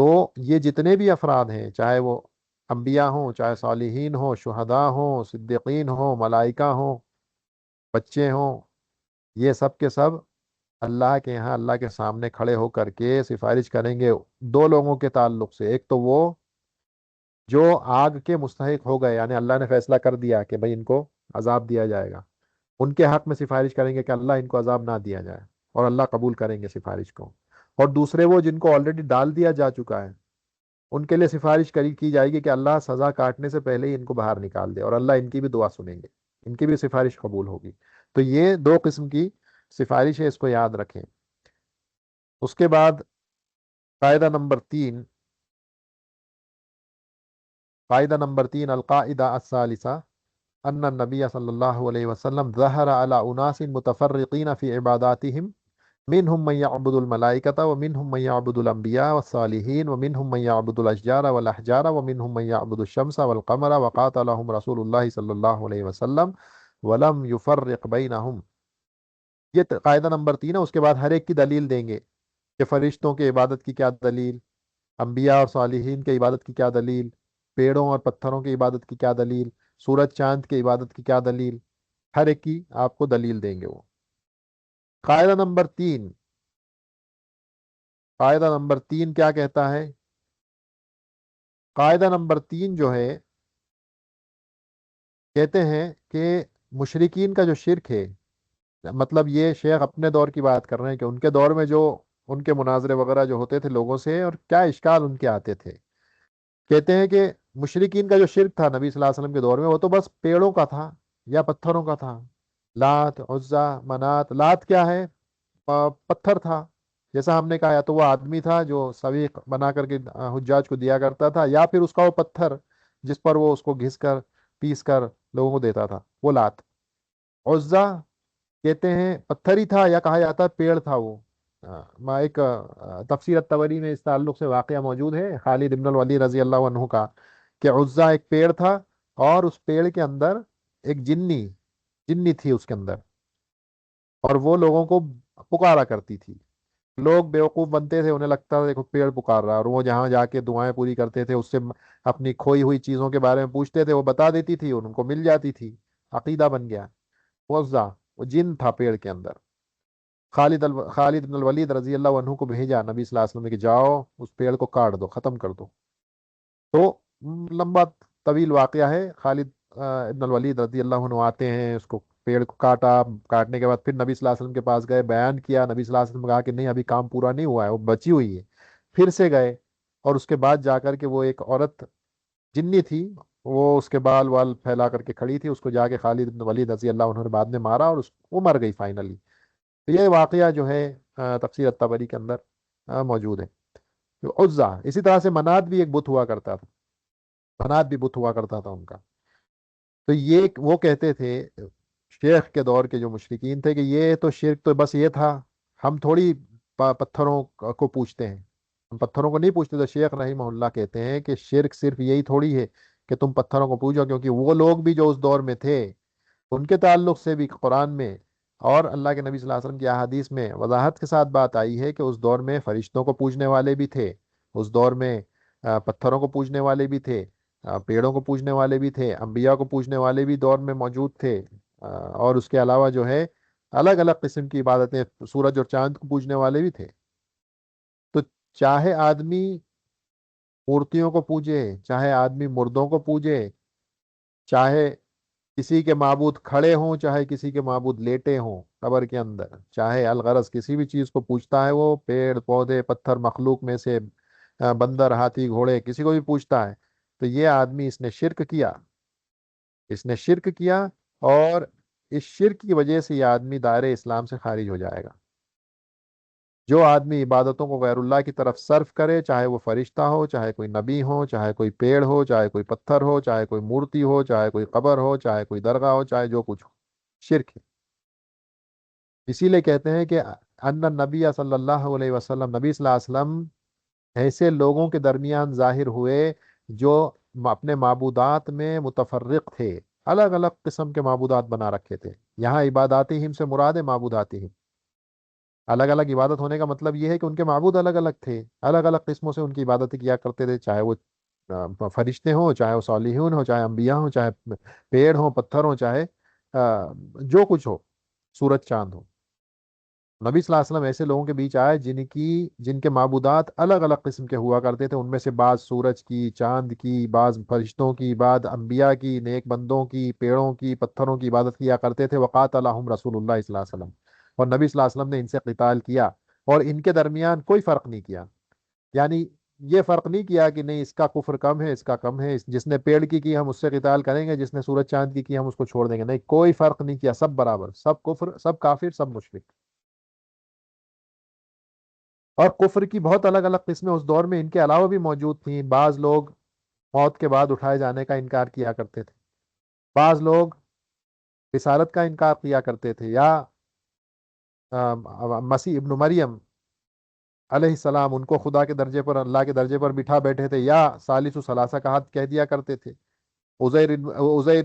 تو یہ جتنے بھی افراد ہیں، چاہے وہ انبیاء ہوں، چاہے صالحین ہوں، شہداء ہوں، صدیقین ہوں، ملائکہ ہوں، بچے ہوں، یہ سب کے سب اللہ کے یہاں اللہ کے سامنے کھڑے ہو کر کے سفارش کریں گے دو لوگوں کے تعلق سے۔ ایک تو وہ جو آگ کے مستحق ہو گئے، یعنی اللہ نے فیصلہ کر دیا کہ بھئی ان کو عذاب دیا جائے گا، ان کے حق میں سفارش کریں گے کہ اللہ ان کو عذاب نہ دیا جائے، اور اللہ قبول کریں گے سفارش کو۔ اور دوسرے وہ جن کو آلریڈی ڈال دیا جا چکا ہے، ان کے لیے سفارش کی جائے گی کہ اللہ سزا کاٹنے سے پہلے ہی ان کو باہر نکال دے، اور اللہ ان کی بھی دعا سنیں گے، ان کی بھی سفارش قبول ہوگی۔ تو یہ دو قسم کی سفارش ہے، اس کو یاد رکھیں۔ اس کے بعد قاعدہ نمبر 3 القاعدہ الثالثہ ان النبی صلی اللہ علیہ وسلم ظہر علی اناس متفرقین فی عباداتہم منهم من يعبد الملائکۃ ومنهم من يعبد الانبیاء والصالحین ومنهم من يعبد الاشجار والاحجار ومنهم من يعبد الشمس والقمر وقاتلهم رسول اللہ صلی اللہ علیہ وسلم ولم يفرق بینہم۔ یہ قاعدہ نمبر 3 ہے۔ اس کے بعد ہر ایک کی دلیل دیں گے کہ فرشتوں کی عبادت کی کیا دلیل، انبیاء اور صالحین کی عبادت کی کیا دلیل، پیڑوں اور پتھروں کی عبادت کی کیا دلیل، سورج چاند کی عبادت کی کیا دلیل، ہر ایک کی آپ کو دلیل دیں گے وہ۔ قاعدہ نمبر 3 قاعدہ نمبر 3 کیا کہتا ہے؟ قاعدہ نمبر 3 جو ہے، کہتے ہیں کہ مشرکین کا جو شرک ہے، مطلب یہ شیخ اپنے دور کی بات کر رہے ہیں کہ ان کے دور میں جو ان کے مناظرے وغیرہ جو ہوتے تھے لوگوں سے، اور کیا اشکال ان کے آتے تھے۔ کہتے ہیں کہ مشرکین کا جو شرک تھا نبی صلی اللہ علیہ وسلم کے دور میں، وہ تو بس پیڑوں کا تھا یا پتھروں کا تھا۔ لات، عزا، منات۔ لات کیا ہے؟ پتھر تھا، جیسا ہم نے کہا، یا تو وہ آدمی تھا جو سویق بنا کر کے حجاج کو دیا کرتا تھا، یا پھر اس کا وہ پتھر جس پر وہ اس کو گھس کر پیس کر لوگوں کو دیتا تھا، وہ لات۔ عزا کہتے ہیں پتھر ہی تھا، یا کہا جاتا ہے پیڑ تھا وہ۔ ایک تفسیر الطبری میں اس تعلق سے واقعہ موجود ہے خالد ابن الولید رضی اللہ عنہ کا، کہ عزا ایک پیڑ تھا، اور اس پیڑ کے اندر ایک جنی تھی اس کے اندر، اور وہ لوگوں کو پکارا کرتی تھی۔ لوگ بیوقوف بنتے تھے، انہیں لگتا تھا دیکھو پیڑ پکار رہا ہے، اور وہ جہاں جا کے دعائیں پوری کرتے تھے، اس سے اپنی کھوئی ہوئی چیزوں کے بارے میں پوچھتے تھے، وہ بتا دیتی تھی، ان کو مل جاتی تھی۔ عقیدہ بن گیا۔ عزا وہ جن تھا پیڑ کے اندر۔ خالد بن الولید رضی اللہ عنہ کو بھیجا نبی صلی اللہ علیہ وسلم نے کہ جاؤ اس پیڑ کو کاٹ دو، ختم کر دو۔ تو لمبا طویل واقعہ ہے۔ خالد ابن الولید رضی اللہ عنہ آتے ہیں، اس کو پیڑ کو کاٹا، کاٹنے کے بعد پھر نبی صلی اللہ علیہ وسلم کے پاس گئے، بیان کیا، نبی صلی اللہ علیہ وسلم نے کہا کہ نہیں ابھی کام پورا نہیں ہوا ہے، وہ بچی ہوئی ہے۔ پھر سے گئے، اور اس کے بعد جا کر کے وہ ایک عورت جنی تھی، وہ اس کے بال وال پھیلا کر کے کھڑی تھی، اس کو جا کے خالد بن ولید رضی اللہ عنہ نے بعد میں مارا، اور وہ مر گئی فائنلی۔ تو یہ واقعہ جو ہے تفسیر الطبری کے اندر موجود ہے۔ تو عزا، اسی طرح سے منات بھی ایک بت ہوا کرتا تھا، منات بھی بت ہوا کرتا تھا ان کا۔ تو یہ وہ کہتے تھے شیخ کے دور کے جو مشرکین تھے کہ یہ تو شرک تو بس یہ تھا، ہم تھوڑی پتھروں کو پوچھتے ہیں، ہم پتھروں کو نہیں پوچھتے۔ تو شیخ رحمہ اللہ کہتے ہیں کہ شرک صرف یہی تھوڑی ہے کہ تم پتھروں کو پوچھو، کیونکہ وہ لوگ بھی جو اس دور میں تھے، ان کے تعلق سے بھی قرآن میں اور اللہ کے نبی صلی اللہ علیہ وسلم کی احادیث میں وضاحت کے ساتھ بات آئی ہے کہ اس دور میں فرشتوں کو پوجنے والے بھی تھے، اس دور میں پتھروں کو پوجنے والے بھی تھے، پیڑوں کو پوجنے والے بھی تھے، انبیاء کو پوجنے والے بھی دور میں موجود تھے، اور اس کے علاوہ جو ہے الگ الگ قسم کی عبادتیں، سورج اور چاند کو پوجنے والے بھی تھے۔ تو چاہے آدمی مورتیوں کو پوجے، چاہے آدمی مردوں کو پوجے، چاہے کسی کے معبود کھڑے ہوں، چاہے کسی کے معبود لیٹے ہوں قبر کے اندر، چاہے الغرض کسی بھی چیز کو پوچھتا ہے، وہ پیڑ پودے پتھر مخلوق میں سے بندر ہاتھی گھوڑے کسی کو بھی پوچھتا ہے، تو یہ آدمی اس نے شرک کیا، اس نے شرک کیا، اور اس شرک کی وجہ سے یہ آدمی دائرہ اسلام سے خارج ہو جائے گا۔ جو آدمی عبادتوں کو غیر اللہ کی طرف صرف کرے، چاہے وہ فرشتہ ہو، چاہے کوئی نبی ہو، چاہے کوئی پیڑ ہو، چاہے کوئی پتھر ہو، چاہے کوئی مورتی ہو، چاہے کوئی قبر ہو، چاہے کوئی درگاہ ہو، چاہے جو کچھ ہو، شرک ہے۔ اسی لیے کہتے ہیں کہ ان نبی صلی اللہ علیہ وسلم، نبی صلی اللہ علیہ وسلم ایسے لوگوں کے درمیان ظاہر ہوئے جو اپنے معبودات میں متفرق تھے، الگ الگ قسم کے معبودات بنا رکھے تھے۔ یہاں عباداتہم سے مراد ہے معبوداتہم، الگ الگ عبادت ہونے کا مطلب یہ ہے کہ ان کے معبود الگ الگ تھے، الگ الگ قسموں سے ان کی عبادت کیا کرتے تھے، چاہے وہ فرشتے ہوں، چاہے وہ صالحون ہوں، چاہے انبیاء ہوں، چاہے پیڑ ہوں، پتھر ہوں، چاہے جو کچھ ہو، سورج چاند ہو۔ نبی صلی اللہ علیہ وسلم ایسے لوگوں کے بیچ آئے جن کے معبودات الگ الگ قسم کے ہوا کرتے تھے، ان میں سے بعض سورج کی، چاند کی، بعض فرشتوں کی، بعض انبیاء کی، نیک بندوں کی، پیڑوں کی، پتھروں کی عبادت کیا کرتے تھے۔ وقاتلہم رسول اللہ صلی اللہ علیہ وسلم، اور نبی صلی اللہ علیہ وسلم نے ان سے قتال کیا، اور ان کے درمیان کوئی فرق نہیں کیا، یعنی یہ فرق نہیں کیا کہ نہیں اس کا کفر کم ہے، اس کا کم ہے، جس نے پیڑ کی ہم اس سے قتال کریں گے، جس نے سورج چاند کی ہم اس کو چھوڑ دیں گے، نہیں، کوئی فرق نہیں کیا، سب برابر، سب کفر، سب کافر، سب مشرک۔ اور کفر کی بہت الگ الگ قسمیں اس دور میں ان کے علاوہ بھی موجود تھیں۔ بعض لوگ موت کے بعد اٹھائے جانے کا انکار کیا کرتے تھے، بعض لوگ رسالت کا انکار کیا کرتے تھے، یا مسیح ابن مریم علیہ السلام ان کو خدا کے درجے پر، اللہ کے درجے پر بٹھا بیٹھے تھے، یا ثالث ثلاثہ کہا دیا کرتے تھے، عزیر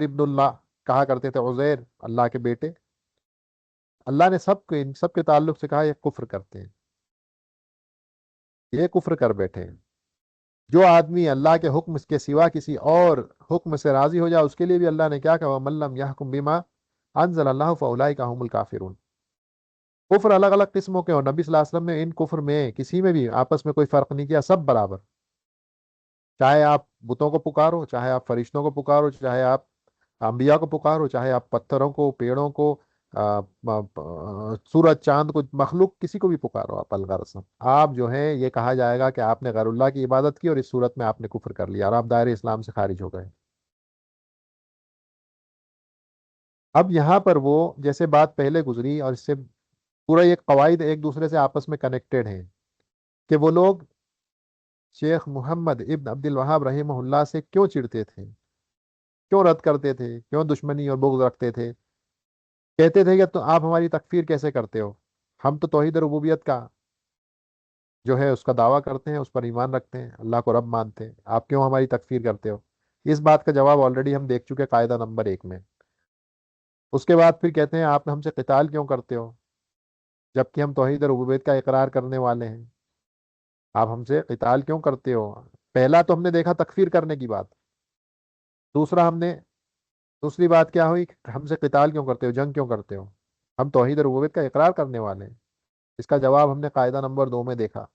ابن اللہ کہا کرتے تھے، عزیر اللہ کے بیٹے۔ اللہ نے ان سب کے تعلق سے کہا یہ کفر کرتے ہیں، یہ کفر کر بیٹھے ہیں۔ جو آدمی اللہ کے حکم کے سوا کسی اور حکم سے راضی ہو جائے، اس کے لیے بھی اللہ نے کیا کہا، وَمَن لَّمْ يَحْكُم بِمَا أَنزَلَ اللَّهُ فَأُولَٰئِكَ هُمُ الْكَافِرُونَ۔ کفر الگ الگ قسموں کے، اور نبی صلی اللہ علیہ وسلم نے ان کفر میں کسی میں بھی آپس میں کوئی فرق نہیں کیا، سب برابر، چاہے آپ بتوں کو پکارو، چاہے آپ فرشتوں کو پکارو، چاہے آپ انبیاء کو پکارو، چاہے آپ پتھروں کو، پیڑوں کو، سورج چاند کو، مخلوق کسی کو بھی پکارو آپ الغرض، آپ جو ہے یہ کہا جائے گا کہ آپ نے غیر اللہ کی عبادت کی، اور اس صورت میں آپ نے کفر کر لیا اور آپ دائرے اسلام سے خارج ہو گئے۔ اب یہاں پر وہ جیسے بات پہلے گزری، اور اس سے پورا یہ قواعد ایک دوسرے سے آپس میں کنیکٹڈ ہیں، کہ وہ لوگ شیخ محمد ابن عبد الوہاب رحمہ اللہ سے کیوں چڑھتے تھے، کیوں رد کرتے تھے، کیوں دشمنی اور بغض رکھتے تھے، کہتے تھے کہ تو آپ ہماری تکفیر کیسے کرتے ہو، ہم تو توحید ربوبیت کا جو ہے اس کا دعویٰ کرتے ہیں، اس پر ایمان رکھتے ہیں، اللہ کو رب مانتے ہیں، آپ کیوں ہماری تکفیر کرتے ہو؟ اس بات کا جواب آلریڈی ہم دیکھ چکے قاعدہ نمبر 1 میں۔ اس کے بعد پھر کہتے ہیں آپ ہم سے قتال کیوں کرتے ہو، جبکہ ہم توحید ربوبیت کا اقرار کرنے والے ہیں، آپ ہم سے قتال کیوں کرتے ہو؟ پہلا تو ہم نے دیکھا تکفیر کرنے کی بات، دوسری بات کیا ہوئی کہ ہم سے قتال کیوں کرتے ہو، جنگ کیوں کرتے ہو؟ ہم توحید ربوبیت کا اقرار کرنے والے ہیں۔ اس کا جواب ہم نے قاعدہ نمبر 2 میں دیکھا،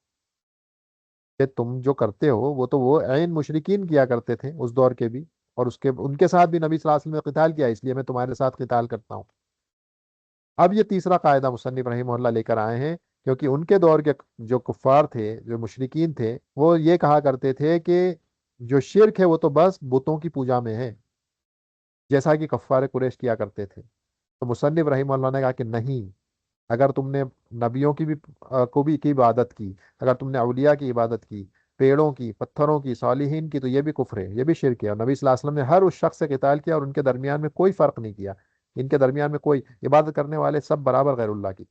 کہ تم جو کرتے ہو وہ تو وہ عین مشرکین کیا کرتے تھے اس دور کے بھی، اور ان کے ساتھ بھی نبی صلی اللہ علیہ وسلم نے قتال کیا، اس لیے میں تمہارے ساتھ قتال کرتا ہوں۔ اب یہ تیسرا قاعدہ مصنف رحمہ اللہ لے کر آئے ہیں، کیونکہ ان کے دور کے جو کفار تھے، جو مشرکین تھے، وہ یہ کہا کرتے تھے کہ جو شرک ہے وہ تو بس بتوں کی پوجا میں ہے، جیسا کہ کفار قریش کیا کرتے تھے۔ تو مصنف رحمہ اللہ نے کہا کہ نہیں، اگر تم نے نبیوں کی بھی کو بھی کی عبادت کی، اگر تم نے اولیاء کی عبادت کی، پیڑوں کی، پتھروں کی، صالحین کی، تو یہ بھی کفر ہے، یہ بھی شرک ہے، اور نبی صلی اللہ علیہ وسلم نے ہر اس شخص سے قتال کیا، اور ان کے درمیان میں کوئی فرق نہیں کیا، ان کے درمیان میں کوئی عبادت کرنے والے سب برابر غیر اللہ کی،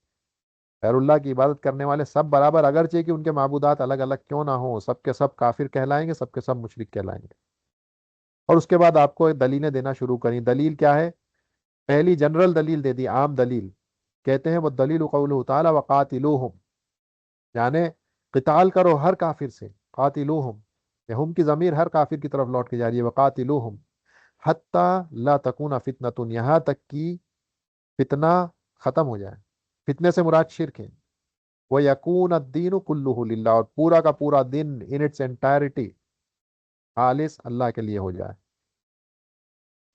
غیر اللہ کی عبادت کرنے والے سب برابر، اگرچہ کہ ان کے معبودات الگ الگ کیوں نہ ہوں، سب کے سب کافر کہلائیں گے، سب کے سب مشرک کہلائیں گے۔ اور اس کے بعد آپ کو دلیلیں دینا شروع کریں۔ دلیل کیا ہے؟ پہلی جنرل دلیل دے دی، عام دلیل، کہتے ہیں وہ دلیل قولہ تعالی وقاتلوہم، یعنی قتال کرو ہر کافر سے، قاتلوہم، یہ ہم کی ضمیر ہر کافر کی طرف لوٹ کے جا رہی ہے، وقاتلوہم حتی لا تکون فتنۃ، یہاں تک کہ فتنہ ختم ہو جائے۔ فتنے سے مراد شرک ہے۔ وَيَكُونَ الدِّينُ كُلُّهُ لِلَّهِ، اور پورا کا پورا دن ان اٹس انٹائرٹی خالص اللہ کے لیے ہو جائے،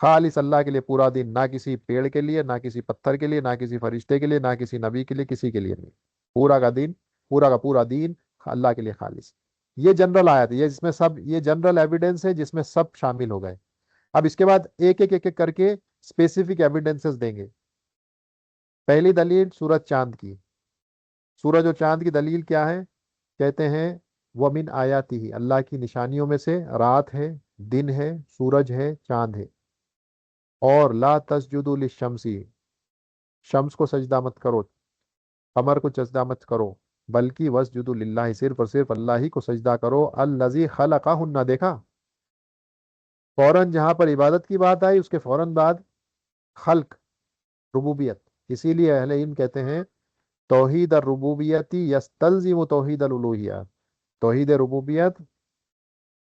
خالص اللہ کے لیے پورا دن، نہ کسی پیڑ کے لیے، نہ کسی پتھر کے لیے، نہ کسی فرشتے کے لیے، نہ کسی نبی کے لیے، کسی کے لیے نہیں، پورا کا دن، پورا کا پورا دین اللہ کے لیے خالص۔ یہ جنرل آیت ہے، یہ جنرل ایویڈنس ہے جس میں سب شامل ہو گئے۔ اب اس کے بعد ایک ایک ایک ایک کر کے اسپیسیفک ایویڈنسز دیں گے۔ پہلی دلیل سورج چاند کی، سورج اور چاند کی دلیل کیا ہے؟ کہتے ہیں وَمِنْ آیَاتِهِ، اللہ کی نشانیوں میں سے رات ہے، دن ہے، سورج ہے، چاند ہے، اور لا تسجدوا للشمس، شمس کو سجدہ مت کرو، قمر کو سجدہ مت کرو، بلکہ وسجدوا للہ، صرف اور صرف اللہ ہی کو سجدہ کرو، الذی خلقہن، دیکھا فوراً جہاں پر عبادت کی بات آئی اس کے فوراً بعد خلق، ربوبیت۔ اسی لیے اہل علم کہتے ہیں توحید الربوبیتی یستلزم توحید الالوہیہ، توحید ربوبیت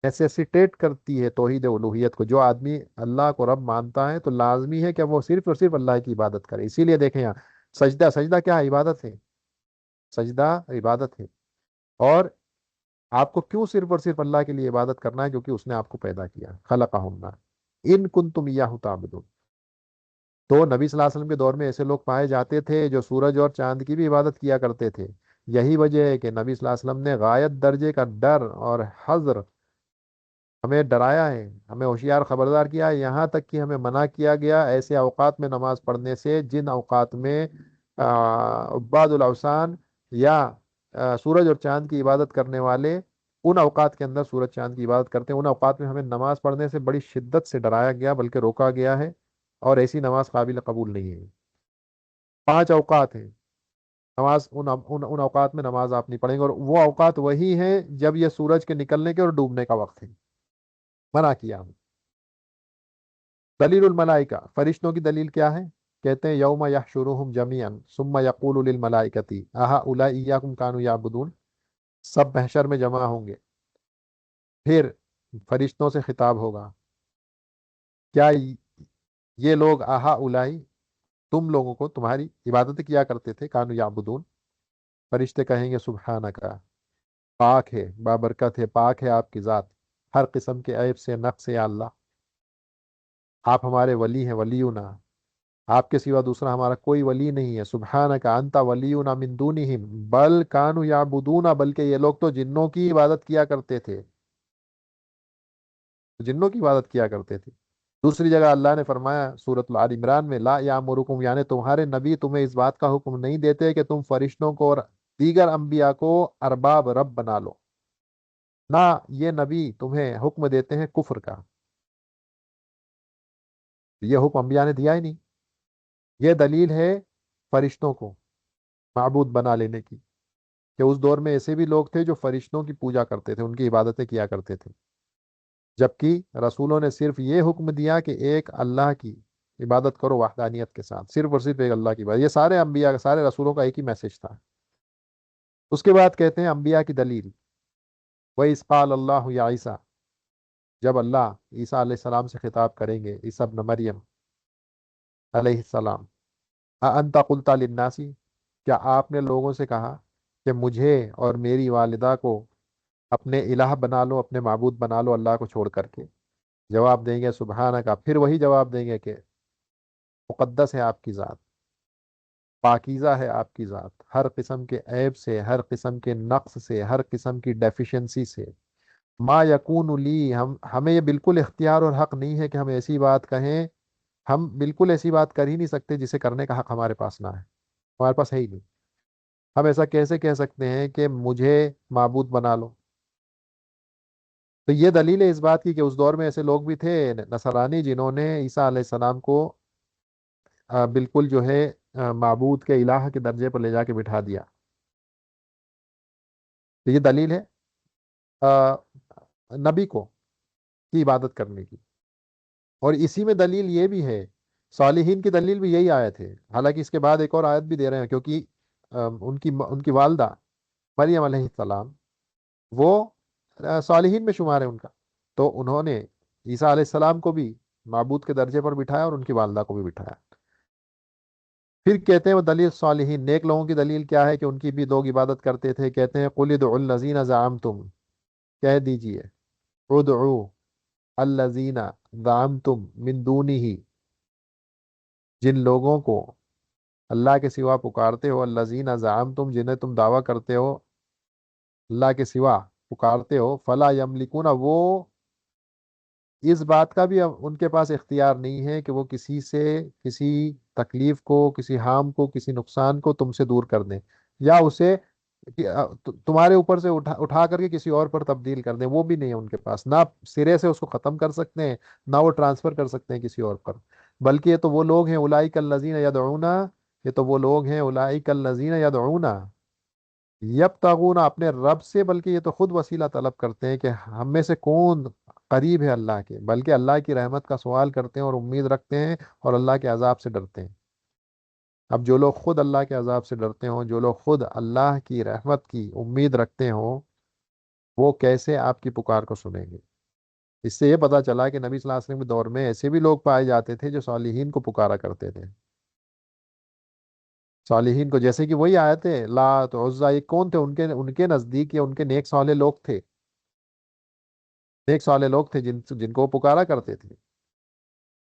نیسیسیٹیٹ کرتی ہے توحید الوہیت کو. جو آدمی اللہ کو رب مانتا ہے تو لازمی ہے کہ وہ صرف اور صرف اللہ کی عبادت کرے. اسی لیے دیکھیں یہاں سجدہ، سجدہ کیا ہے؟ عبادت ہے. سجدہ عبادت ہے. اور آپ کو کیوں صرف اور صرف اللہ کے لیے عبادت کرنا ہے؟ کیونکہ اس نے آپ کو پیدا کیا، خلقہم، ان کنتم ایاہ تعبدون. تو نبی صلی اللہ علیہ وسلم کے دور میں ایسے لوگ پائے جاتے تھے جو سورج اور چاند کی بھی عبادت کیا کرتے تھے. یہی وجہ ہے کہ نبی صلی اللہ علیہ وسلم نے غایت درجے کا ڈر اور حذر ہمیں ڈرایا ہے، ہمیں ہوشیار خبردار کیا ہے، یہاں تک کہ ہمیں منع کیا گیا ایسے اوقات میں نماز پڑھنے سے جن اوقات میں عباد الاوثان یا سورج اور چاند کی عبادت کرنے والے ان اوقات کے اندر سورج چاند کی عبادت کرتے ہیں. ان اوقات میں ہمیں نماز پڑھنے سے بڑی شدت سے ڈرایا گیا، بلکہ روکا گیا ہے، اور ایسی نماز قابل قبول نہیں ہے. 5 اوقات ہیں نماز، ان اوقات میں نماز آپ نہیں پڑھیں گے، اور وہ اوقات وہی ہیں جب یہ سورج کے نکلنے کے اور ڈوبنے کا وقت ہے. منع کیا ہم. دلیل الملائکہ، فرشتوں کی دلیل کیا ہے؟ کہتے ہیں یوم یحشرہم جمیعا ثم یقول للملائکتی اہؤلاء ایاکم کانوا یعبدون. سب محشر میں جمع ہوں گے، پھر فرشتوں سے خطاب ہوگا، کیا یہ لوگ اہؤلاء تم لوگوں کو تمہاری عبادت کیا کرتے تھے؟ کانوا یعبدون. فرشتے کہیں گے سبحانک، پاک ہے، بابرکت ہے، پاک ہے آپ کی ذات ہر قسم کے عیب سے، نقص سے. یا اللہ آپ ہمارے ولی ہیں، ولینا، آپ کے سوا دوسرا ہمارا کوئی ولی نہیں ہے. سبحانک انت ولینا من دونہم بل کانوا یعبدون، بلکہ یہ لوگ تو جنوں کی عبادت کیا کرتے تھے، جنوں کی عبادت کیا کرتے تھے. دوسری جگہ اللہ نے فرمایا سورۃ آل عمران میں لا یامرکم، یعنی تمہارے نبی تمہیں اس بات کا حکم نہیں دیتے کہ تم فرشتوں کو اور دیگر انبیاء کو ارباب رب بنا لو، نہ یہ نبی تمہیں حکم دیتے ہیں کفر کا. یہ حکم انبیاء نے دیا ہی نہیں. یہ دلیل ہے فرشتوں کو معبود بنا لینے کی، کہ اس دور میں ایسے بھی لوگ تھے جو فرشتوں کی پوجا کرتے تھے، ان کی عبادتیں کیا کرتے تھے، جبکہ رسولوں نے صرف یہ حکم دیا کہ ایک اللہ کی عبادت کرو وحدانیت کے ساتھ، صرف اور صرف ایک اللہ کی عبادت. یہ سارے انبیاء، سارے رسولوں کا ایک ہی میسج تھا. اس کے بعد کہتے ہیں انبیاء کی دلیل، وَإِذْ قَالَ اللَّهُ يَا عِيسَىٰ، جب اللہ عیسیٰ علیہ السلام سے خطاب کریں گے، عیسیٰ ابن مریم علیہ السلام، اَأَنْتَ قُلْتَ لِلنَّاسِ، کیا آپ نے لوگوں سے کہا کہ مجھے اور میری والدہ کو اپنے الہ بنا لو، اپنے معبود بنا لو اللہ کو چھوڑ کر کے؟ جواب دیں گے سبحانہ کا، پھر وہی جواب دیں گے کہ مقدس ہے آپ کی ذات، پاکیزہ ہے آپ کی ذات ہر قسم کے عیب سے، ہر قسم کے نقص سے، ہر قسم کی ڈیفیشنسی سے. ما یکون لی، ہمیں یہ بالکل اختیار اور حق نہیں ہے کہ ہم ایسی بات کہیں. ہم بالکل ایسی بات کر ہی نہیں سکتے جسے کرنے کا حق ہمارے پاس نہ ہے، ہمارے پاس ہے ہی نہیں. ہم ایسا کیسے کہہ سکتے ہیں کہ مجھے معبود بنا لو؟ تو یہ دلیل ہے اس بات کی کہ اس دور میں ایسے لوگ بھی تھے نصرانی جنہوں نے عیسیٰ علیہ السلام کو بالکل جو ہے معبود کے الہ کے درجے پر لے جا کے بٹھا دیا. تو یہ دلیل ہے آ، نبی کو کی عبادت کرنے کی. اور اسی میں دلیل یہ بھی ہے، صالحین کی دلیل بھی یہی آیت ہے. حالانکہ اس کے بعد ایک اور آیت بھی دے رہے ہیں، کیونکہ ان کی والدہ مریم علیہ السلام وہ صالحین میں شمار ہے ان کا، تو انہوں نے عیسیٰ علیہ السلام کو بھی معبود کے درجے پر بٹھایا اور ان کی والدہ کو بھی بٹھایا. پھر کہتے ہیں وہ دلیل صالحین نیک لوگوں کی دلیل کیا ہے کہ ان کی بھی لوگ عبادت کرتے تھے. کہتے ہیں قل ادعوا الذین زعمتم، کہہ دیجئے ادعوا الذین زعمتم من دونہ، جن لوگوں کو اللہ کے سوا پکارتے ہو، الذین زعمتم جنہیں تم دعویٰ کرتے ہو اللہ کے سوا پکارتے ہو، فلا یملکون، وہ اس بات کا بھی ان کے پاس اختیار نہیں ہے کہ وہ کسی سے کسی تکلیف کو، کسی ہارم کو، کسی نقصان کو تم سے دور کر دیں، یا اسے تمہارے اوپر سے اٹھا کر کے کسی اور پر تبدیل کر دیں. وہ بھی نہیں ہے ان کے پاس، نہ سرے سے اس کو ختم کر سکتے ہیں، نہ وہ ٹرانسفر کر سکتے ہیں کسی اور پر. بلکہ یہ تو وہ لوگ ہیں اولئک الذین یدعون، یہ تو وہ لوگ ہیں اولئک الذین یدعون یبتغون اپنے رب سے، بلکہ یہ تو خود وسیلہ طلب کرتے ہیں کہ ہم میں سے کون قریب ہے اللہ کے، بلکہ اللہ کی رحمت کا سوال کرتے ہیں اور امید رکھتے ہیں اور اللہ کے عذاب سے ڈرتے ہیں. اب جو لوگ خود اللہ کے عذاب سے ڈرتے ہوں، جو لوگ خود اللہ کی رحمت کی امید رکھتے ہوں، وہ کیسے آپ کی پکار کو سنیں گے؟ اس سے یہ پتا چلا کہ نبی صلی اللہ علیہ وسلم کے دور میں ایسے بھی لوگ پائے جاتے تھے جو صالحین کو پکارا کرتے تھے۔ صالحین کو، جیسے کہ وہی آئے تھے لات عزا، یہ کون تھے؟ ان کے نزدیک یا ان کے نیک صالح لوگ تھے، نیک صالح لوگ تھے جن کو وہ پکارا کرتے تھے۔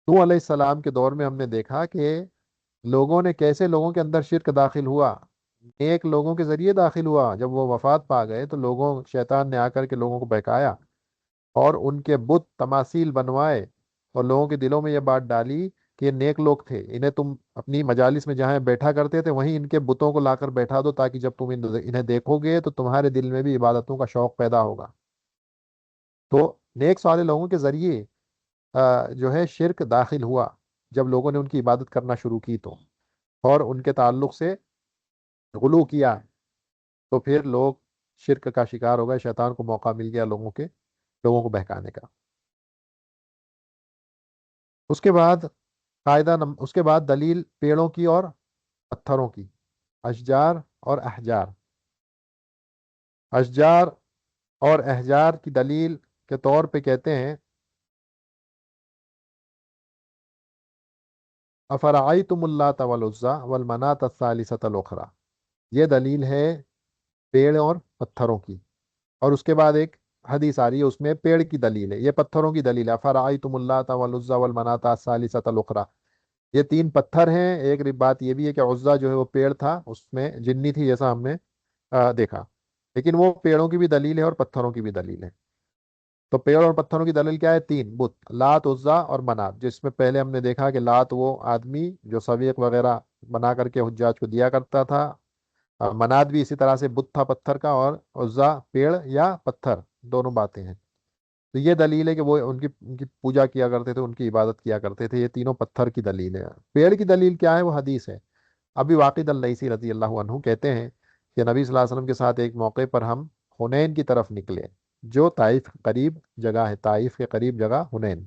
نوح علیہ السلام کے دور میں ہم نے دیکھا کہ لوگوں نے کیسے لوگوں کے اندر شرک داخل ہوا، نیک لوگوں کے ذریعے داخل ہوا۔ جب وہ وفات پا گئے تو شیطان نے آ کر کے لوگوں کو بہکایا اور ان کے بت تماثیل بنوائے، اور لوگوں کے دلوں میں یہ بات ڈالی کہ یہ نیک لوگ تھے، انہیں تم اپنی مجالس میں جہاں بیٹھا کرتے تھے وہیں ان کے بتوں کو لا کر بیٹھا دو، تاکہ جب تم انہیں دیکھو گے تو تمہارے دل میں بھی عبادتوں کا شوق پیدا ہوگا۔ تو نیک صالح لوگوں کے ذریعے جو ہے شرک داخل ہوا، جب لوگوں نے ان کی عبادت کرنا شروع کی تو، اور ان کے تعلق سے غلو کیا، تو پھر لوگ شرک کا شکار ہو گئے، شیطان کو موقع مل گیا لوگوں کو بہکانے کا۔ اس کے بعد اس کے بعد دلیل پیڑوں کی اور پتھروں کی، اشجار اور احجار۔ اشجار اور احجار کی دلیل کے طور پہ کہتے ہیں افرعیتم اللات والعزی والمناۃ الثالثۃ الاخری، یہ دلیل ہے پیڑ اور پتھروں کی۔ اور اس کے بعد ایک حدیث آ رہی ہے، اس میں پیڑ کی دلیل ہے، یہ پتھروں کی دلیل ہے، افرعیتم اللات والعزی والمناۃ الثالثۃ الاخری۔ یہ تین پتھر ہیں۔ ایک بات یہ بھی ہے کہ عزا جو ہے وہ پیڑ تھا، اس میں جنی تھی جیسا ہم نے دیکھا، لیکن وہ پیڑوں کی بھی دلیل ہے اور پتھروں کی بھی دلیل ہے۔ تو پیڑ اور پتھروں کی دلیل کیا ہے؟ تین بت، لات، عزا اور منات، جس میں پہلے ہم نے دیکھا کہ لات وہ آدمی جو سویق وغیرہ بنا کر کے حجاج کو دیا کرتا تھا، منات بھی اسی طرح سے بت تھا پتھر کا، اور عزا پیڑ یا پتھر، دونوں باتیں ہیں۔ تو یہ دلیل ہے کہ وہ ان کی پوجا کیا کرتے تھے، ان کی عبادت کیا کرتے تھے۔ یہ تینوں پتھر کی دلیل ہے۔ پیڑ کی دلیل کیا ہے؟ وہ حدیث ہے۔ ابھی واقد اللیثی رضی اللہ عنہ کہتے ہیں کہ نبی صلی اللہ علیہ وسلم کے ساتھ ایک موقع پر ہم حنین کی طرف نکلے، جو طائف کے قریب جگہ ہے، طائف کے قریب جگہ حنین۔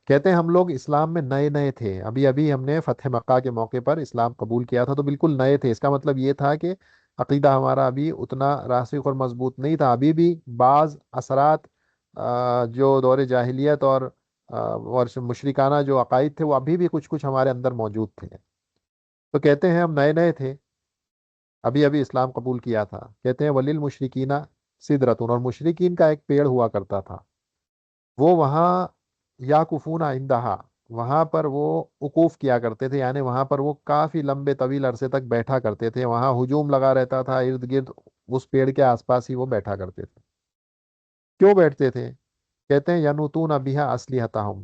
کہتے ہیں ہم لوگ اسلام میں نئے نئے تھے، ابھی ابھی ہم نے فتح مکہ کے موقع پر اسلام قبول کیا تھا، تو بالکل نئے تھے۔ اس کا مطلب یہ تھا کہ عقیدہ ہمارا ابھی اتنا راسخ اور مضبوط نہیں تھا، ابھی بھی بعض اثرات جو دور جاہلیت اور مشرکانہ جو عقائد تھے وہ ابھی بھی کچھ کچھ ہمارے اندر موجود تھے۔ تو کہتے ہیں ہم نئے نئے تھے، ابھی ابھی اسلام قبول کیا تھا۔ کہتے ہیں ولیل مشرکینہ سدرتون، اور مشرکین کا ایک پیڑ ہوا کرتا تھا، وہ وہاں یا کفون عندہا، وہاں پر وہ وقوف کیا کرتے تھے، یعنی وہاں پر وہ کافی لمبے طویل عرصے تک بیٹھا کرتے تھے، وہاں ہجوم لگا رہتا تھا ارد گرد، اس پیڑ کے آس پاس ہی وہ بیٹھا کرتے تھے۔ کیوں بیٹھتے تھے؟ کہتے ہیں ینوتون بہا اسلحتہم،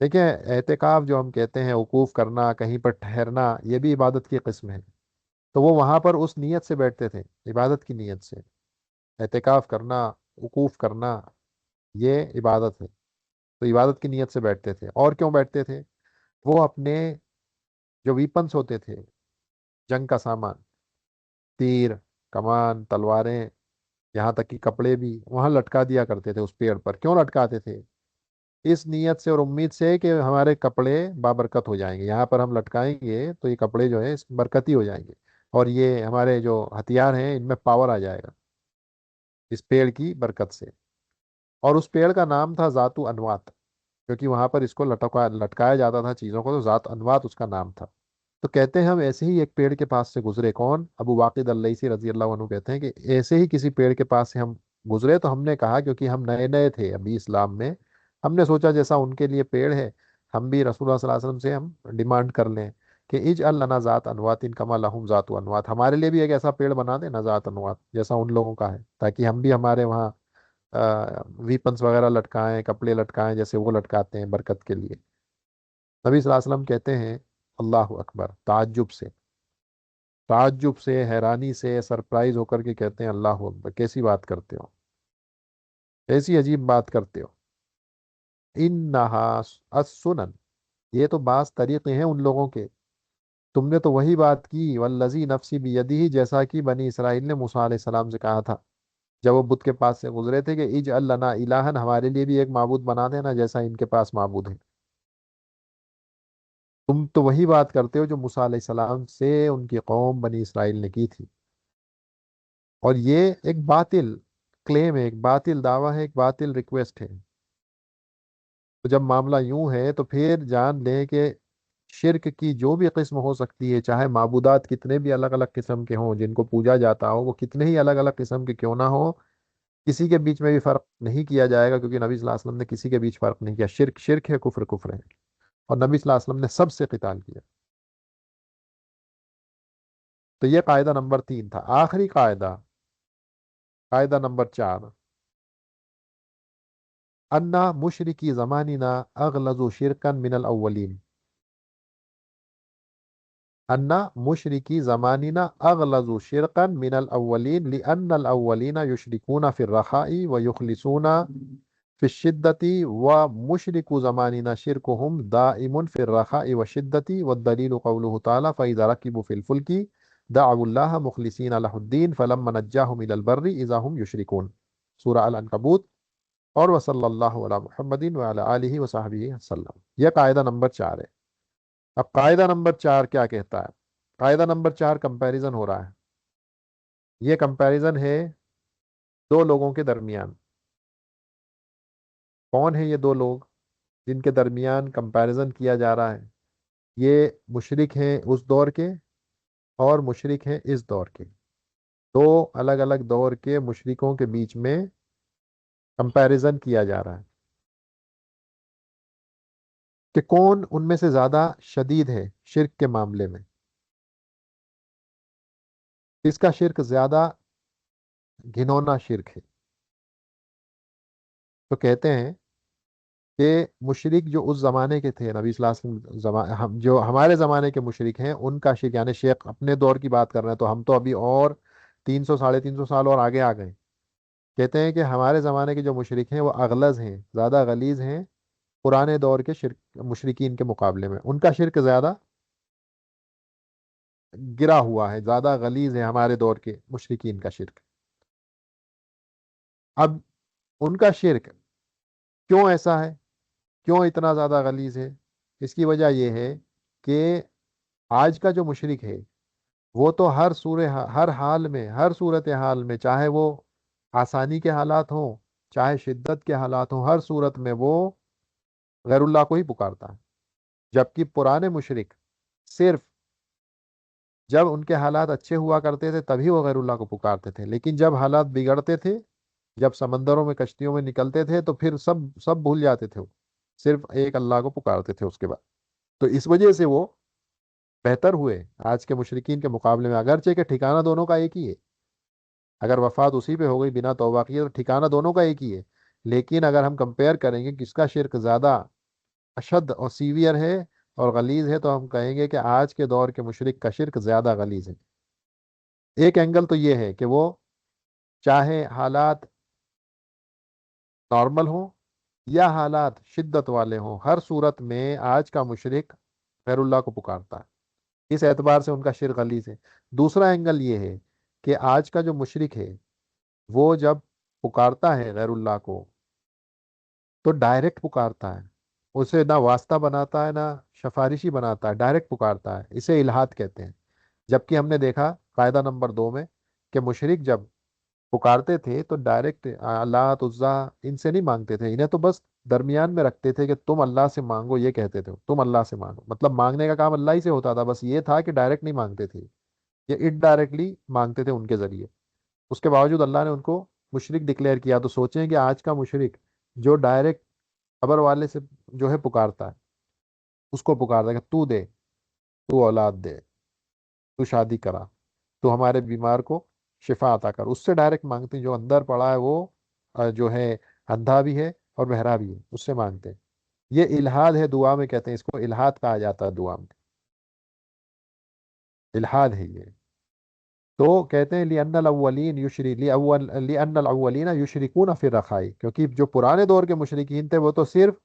دیکھیں اعتکاف جو ہم کہتے ہیں، وقوف کرنا، کہیں پر ٹھہرنا، یہ بھی عبادت کی قسم ہے۔ تو وہ وہاں پر اس نیت سے بیٹھتے تھے، عبادت کی نیت سے۔ اعتکاف کرنا، وقوف کرنا، یہ عبادت ہے، تو عبادت کی نیت سے بیٹھتے تھے۔ اور کیوں بیٹھتے تھے؟ وہ اپنے جو ویپنس ہوتے تھے، جنگ کا سامان، تیر، کمان، تلواریں، یہاں تک کہ کپڑے بھی وہاں لٹکا دیا کرتے تھے اس پیڑ پر۔ کیوں لٹکاتے تھے؟ اس نیت سے اور امید سے کہ ہمارے کپڑے بابرکت ہو جائیں گے، یہاں پر ہم لٹکائیں گے تو یہ کپڑے جو ہے اس برکتی ہو جائیں گے، اور یہ ہمارے جو ہتھیار ہیں ان میں پاور آ جائے گا اس پیڑ کی برکت سے۔ اور اس پیڑ کا نام تھا ذات انوات، کیونکہ وہاں پر اس کو لٹکایا جاتا تھا چیزوں کو، تو ذات انوات اس کا نام تھا۔ تو کہتے ہیں ہم ایسے ہی ایک پیڑ کے پاس سے گزرے، کون؟ ابو واقد اللیثی رضی اللہ عنہ کہتے ہیں کہ ایسے ہی کسی پیڑ کے پاس سے ہم گزرے، تو ہم نے کہا، کیونکہ ہم نئے نئے تھے ابھی اسلام میں، ہم نے سوچا جیسا ان کے لیے پیڑ ہے، ہم بھی رسول اللہ صلی اللہ علیہ وسلم سے ہم ڈیمانڈ کر لیں کہ اجعل لنا ذات انوات کما لہم ذات انوات، ہمارے لیے بھی ایک ایسا پیڑ بنا دیں نا ذات انوات جیسا ان لوگوں کا ہے، تاکہ ہم بھی ہمارے وہاں ویپنس وغیرہ لٹکائیں، کپڑے لٹکائیں جیسے وہ لٹکاتے ہیں برکت کے لیے۔ نبی صلی اللہ علیہ وسلم کہتے ہیں اللہ اکبر، تعجب سے، حیرانی سے، سرپرائز ہو کر کے کہتے ہیں اللہ اکبر، کیسی بات کرتے ہو، ایسی عجیب بات کرتے ہو۔ انہا السنن، یہ تو بعض طریقے ہیں ان لوگوں کے، تم نے تو وہی بات کی، والذی نفسی بیدہ، جیسا کہ بنی اسرائیل نے موسیٰ علیہ السلام سے کہا تھا جب وہ بت کے پاس سے گزرے تھے کہ اجعل لنا الہن، ہمارے لیے بھی ایک معبود بنا دینا جیسا ان کے پاس معبود ہے۔ تم تو وہی بات کرتے ہو جو موسیٰ علیہ السلام سے ان کی قوم بنی اسرائیل نے کی تھی، اور یہ ایک باطل کلیم ہے، ایک باطل دعویٰ ہے، ایک باطل ریکویسٹ ہے۔ تو جب معاملہ یوں ہے تو پھر جان لیں کہ شرک کی جو بھی قسم ہو سکتی ہے، چاہے معبودات کتنے بھی الگ الگ قسم کے ہوں جن کو پوجا جاتا ہو، وہ کتنے ہی الگ الگ قسم کے کیوں نہ ہو، کسی کے بیچ میں بھی فرق نہیں کیا جائے گا، کیونکہ نبی صلی اللہ علیہ وسلم نے کسی کے بیچ فرق نہیں کیا۔ شرک شرک ہے، کفر کفر ہے، اور نبی صلی اللہ علیہ وسلم نے سب سے قتال کیا۔ تو یہ قاعدہ نمبر 3 تھا۔ آخری قاعدہ، قاعدہ نمبر 4، انا مشرکی زماننا اغلظ شرکا من الاولین، ان مشرکی زماننا اغلظ شرکا من الاولین لان الاولین یشرکون فی الرخاء ویخلصون فی الشدۃ ومشرک زماننا شرکهم دائم فی الرخاء والشدۃ والدلیل قوله تعالی فاذا رکبوا فی الفلک دعوا اللہ مخلصین لہ الدین فلما نجاهم الی البر اذا هم یشرکون، سورہ العنکبوت۔ اور وصلی اللہ علی محمد وعلی آلہ وصحبہ وسلم۔ یہ قاعدہ نمبر 4 ہے۔ اب قاعدہ نمبر 4 کیا کہتا ہے؟ قاعدہ نمبر 4 کمپیریزن ہو رہا ہے۔ یہ کمپیریزن ہے دو لوگوں کے درمیان۔ کون ہیں یہ دو لوگ جن کے درمیان کمپیریزن کیا جا رہا ہے؟ یہ مشرک ہیں اس دور کے اور مشرک ہیں اس دور کے، دو الگ الگ دور کے مشرکوں کے بیچ میں کمپیریزن کیا جا رہا ہے کہ کون ان میں سے زیادہ شدید ہے شرک کے معاملے میں، کس کا شرک زیادہ گھنونا شرک ہے۔ تو کہتے ہیں کہ مشرک جو اس زمانے کے تھے، نبی صلی اللہ علیہ وسلم جو ہمارے زمانے کے مشرک ہیں، ان کا شرک، یعنی شیخ اپنے دور کی بات کر رہے ہیں، تو ہم تو ابھی اور 300 350 سال اور آگے آ گئے۔ کہتے ہیں کہ ہمارے زمانے کے جو مشرک ہیں وہ اغلظ ہیں، زیادہ غلیظ ہیں پرانے دور کے شرک مشرکین کے مقابلے میں، ان کا شرک زیادہ گرا ہوا ہے، زیادہ غلیظ ہے ہمارے دور کے مشرکین کا شرک۔ اب ان کا شرک کیوں ایسا ہے، کیوں اتنا زیادہ غلیظ ہے؟ اس کی وجہ یہ ہے کہ آج کا جو مشرک ہے وہ تو ہر حال میں، ہر صورت حال میں، چاہے وہ آسانی کے حالات ہوں چاہے شدت کے حالات ہوں، ہر صورت میں وہ غیر اللہ کو ہی پکارتا ہے۔ جبکہ پرانے مشرک صرف جب ان کے حالات اچھے ہوا کرتے تھے تبھی وہ غیر اللہ کو پکارتے تھے، لیکن جب حالات بگڑتے تھے، جب سمندروں میں کشتیوں میں نکلتے تھے، تو پھر سب سب بھول جاتے تھے، وہ صرف ایک اللہ کو پکارتے تھے اس کے بعد۔ تو اس وجہ سے وہ بہتر ہوئے آج کے مشرکین کے مقابلے میں، اگرچہ کہ ٹھکانہ دونوں کا ایک ہی ہے۔ اگر وفات اسی پہ ہو گئی بنا توبہ کیے تو ٹھکانہ دونوں کا ایک ہی ہے، لیکن اگر ہم کمپیئر کریں گے کس کا شرک زیادہ اشد اور سیویئر ہے اور غلیظ ہے، تو ہم کہیں گے کہ آج کے دور کے مشرک کا شرک زیادہ غلیظ ہے۔ ایک اینگل تو یہ ہے کہ وہ چاہے حالات نارمل ہوں یا حالات شدت والے ہوں، ہر صورت میں آج کا مشرک غیر اللہ کو پکارتا ہے، اس اعتبار سے ان کا شرک غلیظ ہے۔ دوسرا اینگل یہ ہے کہ آج کا جو مشرک ہے وہ جب پکارتا ہے غیر اللہ کو تو ڈائریکٹ پکارتا ہے، اسے نہ واسطہ بناتا ہے نہ سفارشی بناتا ہے، ڈائریکٹ پکارتا ہے، اسے الہات کہتے ہیں۔ جبکہ ہم نے دیکھا قاعدہ نمبر 2 میں کہ مشرک جب پکارتے تھے تو ڈائریکٹ لات عزا ان سے نہیں مانگتے تھے، انہیں تو بس درمیان میں رکھتے تھے کہ تم اللہ سے مانگو، یہ کہتے تھے تم اللہ سے مانگو، مطلب مانگنے کا کام اللہ ہی سے ہوتا تھا، بس یہ تھا کہ ڈائریکٹ نہیں مانگتے تھے، یہ انڈائریکٹلی مانگتے تھے ان کے ذریعے۔ اس کے باوجود اللہ نے ان کو مشرک ڈکلیئر کیا۔ تو سوچیں کہ آج کا مشرک جو ڈائریکٹ خبر والے سے جو ہے پکارتا ہے، اس کو پکارتا ہے کہ تو دے، تو اولاد دے، تو شادی کرا، تو ہمارے بیمار کو شفا عطا کر، اس سے ڈائریکٹ مانگتے ہیں۔ جو اندر پڑا ہے وہ جو ہے اندھا بھی ہے اور بہرا بھی ہے، اس سے مانگتے ہیں۔ یہ الہاد ہے، دعا میں کہتے ہیں اس کو الہاد کہا جاتا ہے، دعا میں الہاد ہے یہ۔ تو کہتے ہیں لِأَنَّ الْأَوَّلِينَ لِأَنَّ الْأَوَّلِينَ يُشْرِكُونَ فِي الرَّخَاءِ، کیونکہ جو پرانے دور کے مشرکین تھے وہ تو صرف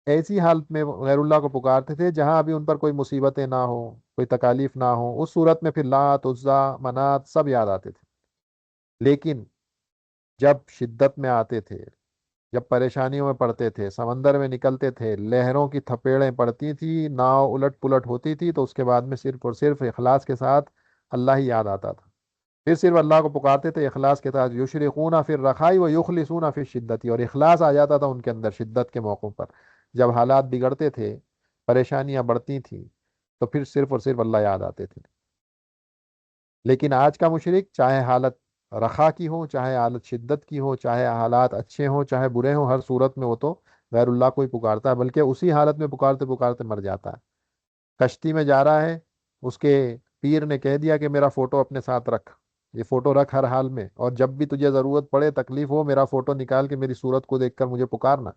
ایسی حالت میں غیر اللہ کو پکارتے تھے جہاں ابھی ان پر کوئی مصیبتیں نہ ہو، کوئی تکالیف نہ ہو، اس صورت میں پھر لات عزا منات سب یاد آتے تھے۔ لیکن جب شدت میں آتے تھے، جب پریشانیوں میں پڑتے تھے، سمندر میں نکلتے تھے، لہروں کی تھپیڑیں پڑتی تھی، ناؤ الٹ پلٹ ہوتی تھی، تو اس کے بعد میں صرف اور صرف اخلاص کے ساتھ اللہ ہی یاد آتا تھا. پھر صرف اللہ کو پکارتے تھے اخلاص کے ساتھ، یشرقون فی الرخاء و یخلصون فی الشدۃ، اور اخلاص آ جاتا تھا ان کے اندر شدت کے موقعوں پر. جب حالات بگڑتے تھے، پریشانیاں بڑھتی تھیں، تو پھر صرف اور صرف اللہ یاد آتے تھے. لیکن آج کا مشرک، چاہے حالت رخا کی ہو، چاہے حالت شدت کی ہو، چاہے حالات اچھے ہوں چاہے برے ہوں، ہر صورت میں وہ تو غیر اللہ کو ہی پکارتا ہے، بلکہ اسی حالت میں پکارتے پکارتے مر جاتا ہے. کشتی میں جا رہا ہے، اس کے پیر نے کہہ دیا کہ میرا فوٹو اپنے ساتھ رکھ، یہ فوٹو رکھ ہر حال میں، اور جب بھی تجھے ضرورت پڑے، تکلیف ہو، میرا فوٹو نکال کے میری صورت کو دیکھ کر مجھے پکارنا،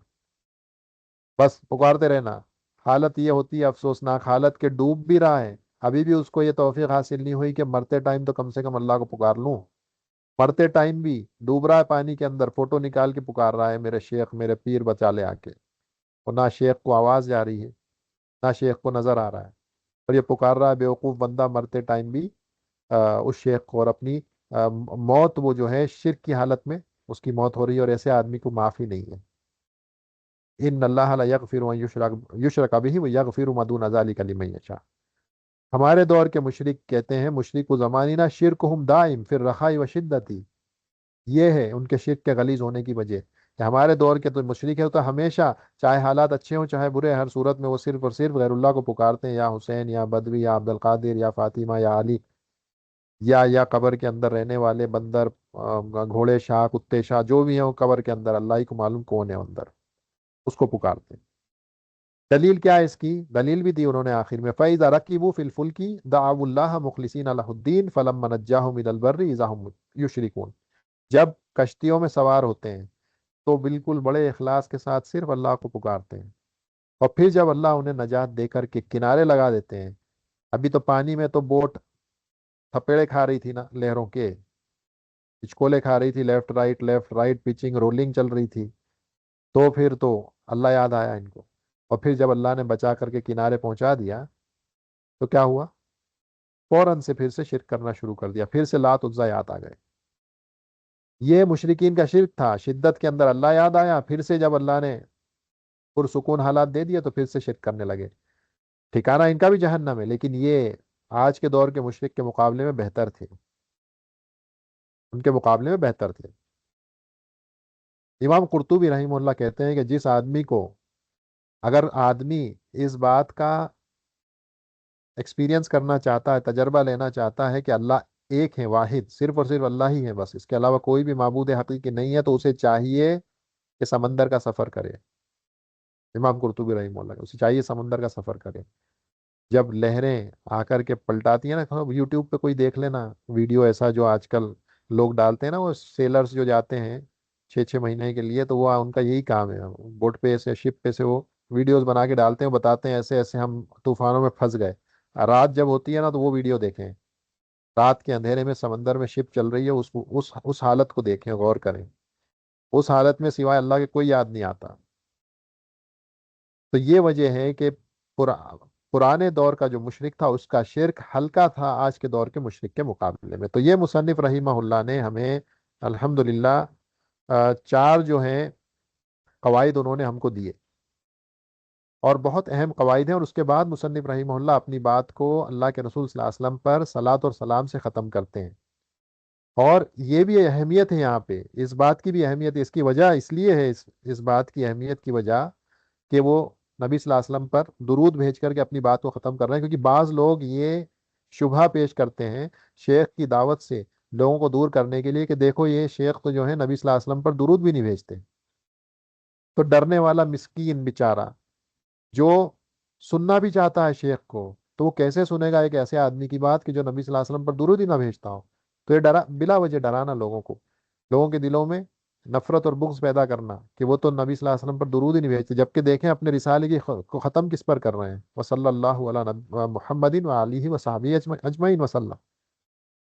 بس پکارتے رہنا. حالت یہ ہوتی ہے افسوسناک حالت کے ڈوب بھی رہا ہے، ابھی بھی اس کو یہ توفیق حاصل نہیں ہوئی کہ مرتے ٹائم تو کم سے کم اللہ کو پکار لوں. مرتے ٹائم بھی ڈوب رہا ہے پانی کے اندر، فوٹو نکال کے پکار رہا ہے میرے شیخ میرے پیر بچا لے آ کے. اور نہ شیخ کو آواز جا رہی ہے، نہ شیخ کو نظر آ رہا ہے، اور یہ پکار رہا ہے بیوقوف بندہ مرتے ٹائم بھی اس شیخ کو. اور اپنی موت وہ جو ہے شرک کی حالت میں اس کی موت ہو رہی ہے، اور ایسے آدمی کو معافی نہیں ہے. ان اللہ لا یغفر ان یشرک بہ ویغفر ما دون ذلک لمن یشاء. ہمارے دور کے مشرک کہتے ہیں، مشرک و زمانینا شرکہم دائم فی الرخاء و شدتی، یہ ہے ان کے شرک کے غلیظ ہونے کی وجہ کہ ہمارے دور کے تو مشرک ہے تو ہمیشہ چاہے حالات اچھے ہوں چاہے برے، ہر صورت میں وہ صرف اور صرف غیر اللہ کو پکارتے ہیں، یا حسین یا بدوی یا عبد القادر یا فاطمہ یا علی، یا قبر کے اندر رہنے والے بندر، گھوڑے شاہ کتے شاہ جو بھی ہیں، وہ قبر کے اندر اللہ ہی کو معلوم کون ہے اندر، اس کو پکارتے ہیں. دلیل کیا ہے اس کی؟ دلیل بھی دی انہوں نے آخر میں، فَإِذَا رَكِبُوا فِي الْفُلْكِ دَعَوُا اللَّهَ مُخْلِصِينَ لَهُ الدِّينَ فَلَمَّا نَجَّاهُمْ إِلَى الْبَرِّ إِذَا هُمْ يُشْرِكُونَ. جب کشتیوں میں سوار ہوتے ہیں تو بالکل بڑے اخلاص کے ساتھ صرف اللہ کو پکارتے ہیں، اور پھر جب اللہ انہیں نجات دے کر کے کنارے لگا دیتے ہیں، ابھی تو پانی میں تو بوٹ تھپیڑے کھا رہی تھی نا لہروں کے، پچکولے کھا رہی تھی، لیفٹ رائٹ پچنگ رولنگ چل رہی تھی، تو پھر تو اللہ یاد آیا ان کو. اور پھر جب اللہ نے بچا کر کے کنارے پہنچا دیا تو کیا ہوا؟ فوراً سے پھر سے شرک کرنا شروع کر دیا، پھر سے لات عزا یاد آ گئے. یہ مشرکین کا شرک تھا، شدت کے اندر اللہ یاد آیا، پھر سے جب اللہ نے پرسکون حالات دے دیے تو پھر سے شرک کرنے لگے. ٹھکانہ ان کا بھی جہنم ہے، لیکن یہ آج کے دور کے مشرک کے مقابلے میں بہتر تھے، ان کے مقابلے میں بہتر تھے. امام قرطبی رحمہ اللہ کہتے ہیں کہ جس آدمی کو، اگر آدمی اس بات کا ایکسپیرینس کرنا چاہتا ہے، تجربہ لینا چاہتا ہے کہ اللہ ایک ہے، واحد، صرف اور صرف اللہ ہی ہے، بس اس کے علاوہ کوئی بھی معبود حقیقی نہیں ہے، تو اسے چاہیے کہ سمندر کا سفر کرے. امام قرطبی رحمہ اللہ اسے چاہیے سمندر کا سفر کرے. جب لہریں آ کر کے پلٹاتی ہیں نا، یوٹیوب پہ کوئی دیکھ لینا ویڈیو ایسا جو آج کل لوگ ڈالتے ہیں نا، وہ سیلرز جو جاتے ہیں 6 6 مہینے کے لیے، تو وہ ان کا یہی کام ہے، بوٹ پہ سے شپ پہ سے وہ ویڈیوز بنا کے ڈالتے ہیں، بتاتے ہیں ایسے ایسے ہم طوفانوں میں پھنس گئے. رات جب ہوتی ہے نا تو وہ ویڈیو دیکھیں، رات کے اندھیرے میں سمندر میں شپ چل رہی ہے، اس حالت کو دیکھیں، غور کریں. اس حالت میں سوائے اللہ کے کوئی یاد نہیں آتا. تو یہ وجہ ہے کہ پرا- پرانے دور کا جو مشرک تھا اس کا شرک ہلکا تھا آج کے دور کے مشرک کے مقابلے میں. تو یہ مصنف رحمہ اللہ نے ہمیں الحمدللہ چار جو ہیں قواعد انہوں نے ہم کو دیے، اور بہت اہم قواعد ہیں. اور اس کے بعد مصنف رحمہ اللہ اپنی بات کو اللہ کے رسول صلی اللہ علیہ وسلم پر صلوات اور سلام سے ختم کرتے ہیں. اور یہ بھی اہمیت ہے یہاں پہ، اس بات کی بھی اہمیت ہے، اس کی وجہ اس لیے ہے، اس بات کی اہمیت کی وجہ کہ وہ نبی صلی اللہ علیہ وسلم پر درود بھیج کر کے اپنی بات کو ختم کر رہے ہیں. کیونکہ بعض لوگ یہ شبہ پیش کرتے ہیں شیخ کی دعوت سے لوگوں کو دور کرنے کے لیے کہ دیکھو یہ شیخ تو جو ہے نبی صلی اللہ علیہ وسلم پر درود بھی نہیں بھیجتے. تو ڈرنے والا مسکین بیچارہ جو سننا بھی چاہتا ہے شیخ کو، تو وہ کیسے سنے گا ایک ایسے آدمی کی بات کہ جو نبی صلی اللہ علیہ وسلم پر درود ہی نہ بھیجتا ہو؟ تو یہ ڈرا بلا وجہ ڈرانا لوگوں کو، لوگوں کے دلوں میں نفرت اور بغض پیدا کرنا کہ وہ تو نبی صلی اللہ علیہ وسلم پر درود ہی نہیں بھیجتے، جبکہ دیکھیں اپنے رسالے کو ختم کس پر کر رہے ہیں، وصلی اللہ علی محمد و علیہ و صحابہ اجمعین وسلم.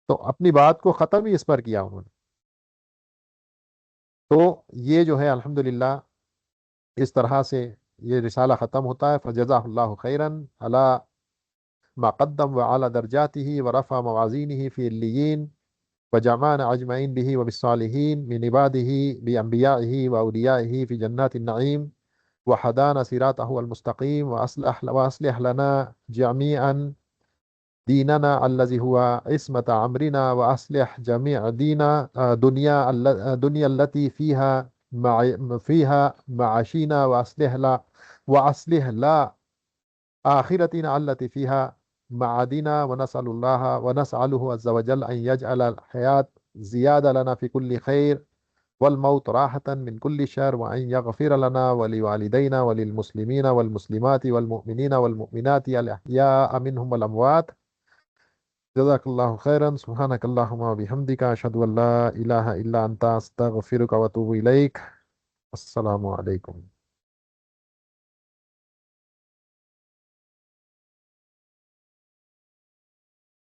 تو اپنی بات کو ختم ہی اس پر کیا انہوں نے. تو یہ جو ہے الحمدللہ اس طرح سے یہ رسالہ ختم ہوتا ہے. فجزا اللہ خیرن علی ما قدم وعلی درجاته ورفع موازینه فی اللیین. وجمعنا أجمعين به وبالصالحين من عباده بأنبيائه وأوليائه في جنات النعيم وهدانا صراطه المستقيم وأصلح لنا جميعا ديننا الذي هو عصمة أمرنا وأصلح جميع دينا دنيا التي فيها معاشنا وأصلح لا آخرتنا التي فيها معادنا ونسأله عز وجل أن يجعل الحياة زيادة لنا في كل خير والموت راحة من كل شر وأن يغفر لنا ولوالدينا وللمسلمين والمسلمات والمؤمنين والمؤمنات الأحياء منهم والأموات. جزاك الله خيرا. سبحانك اللهم وبحمدك أشهد أن لا إله إلا أنت أستغفرك وأتوب إليك. السلام عليكم.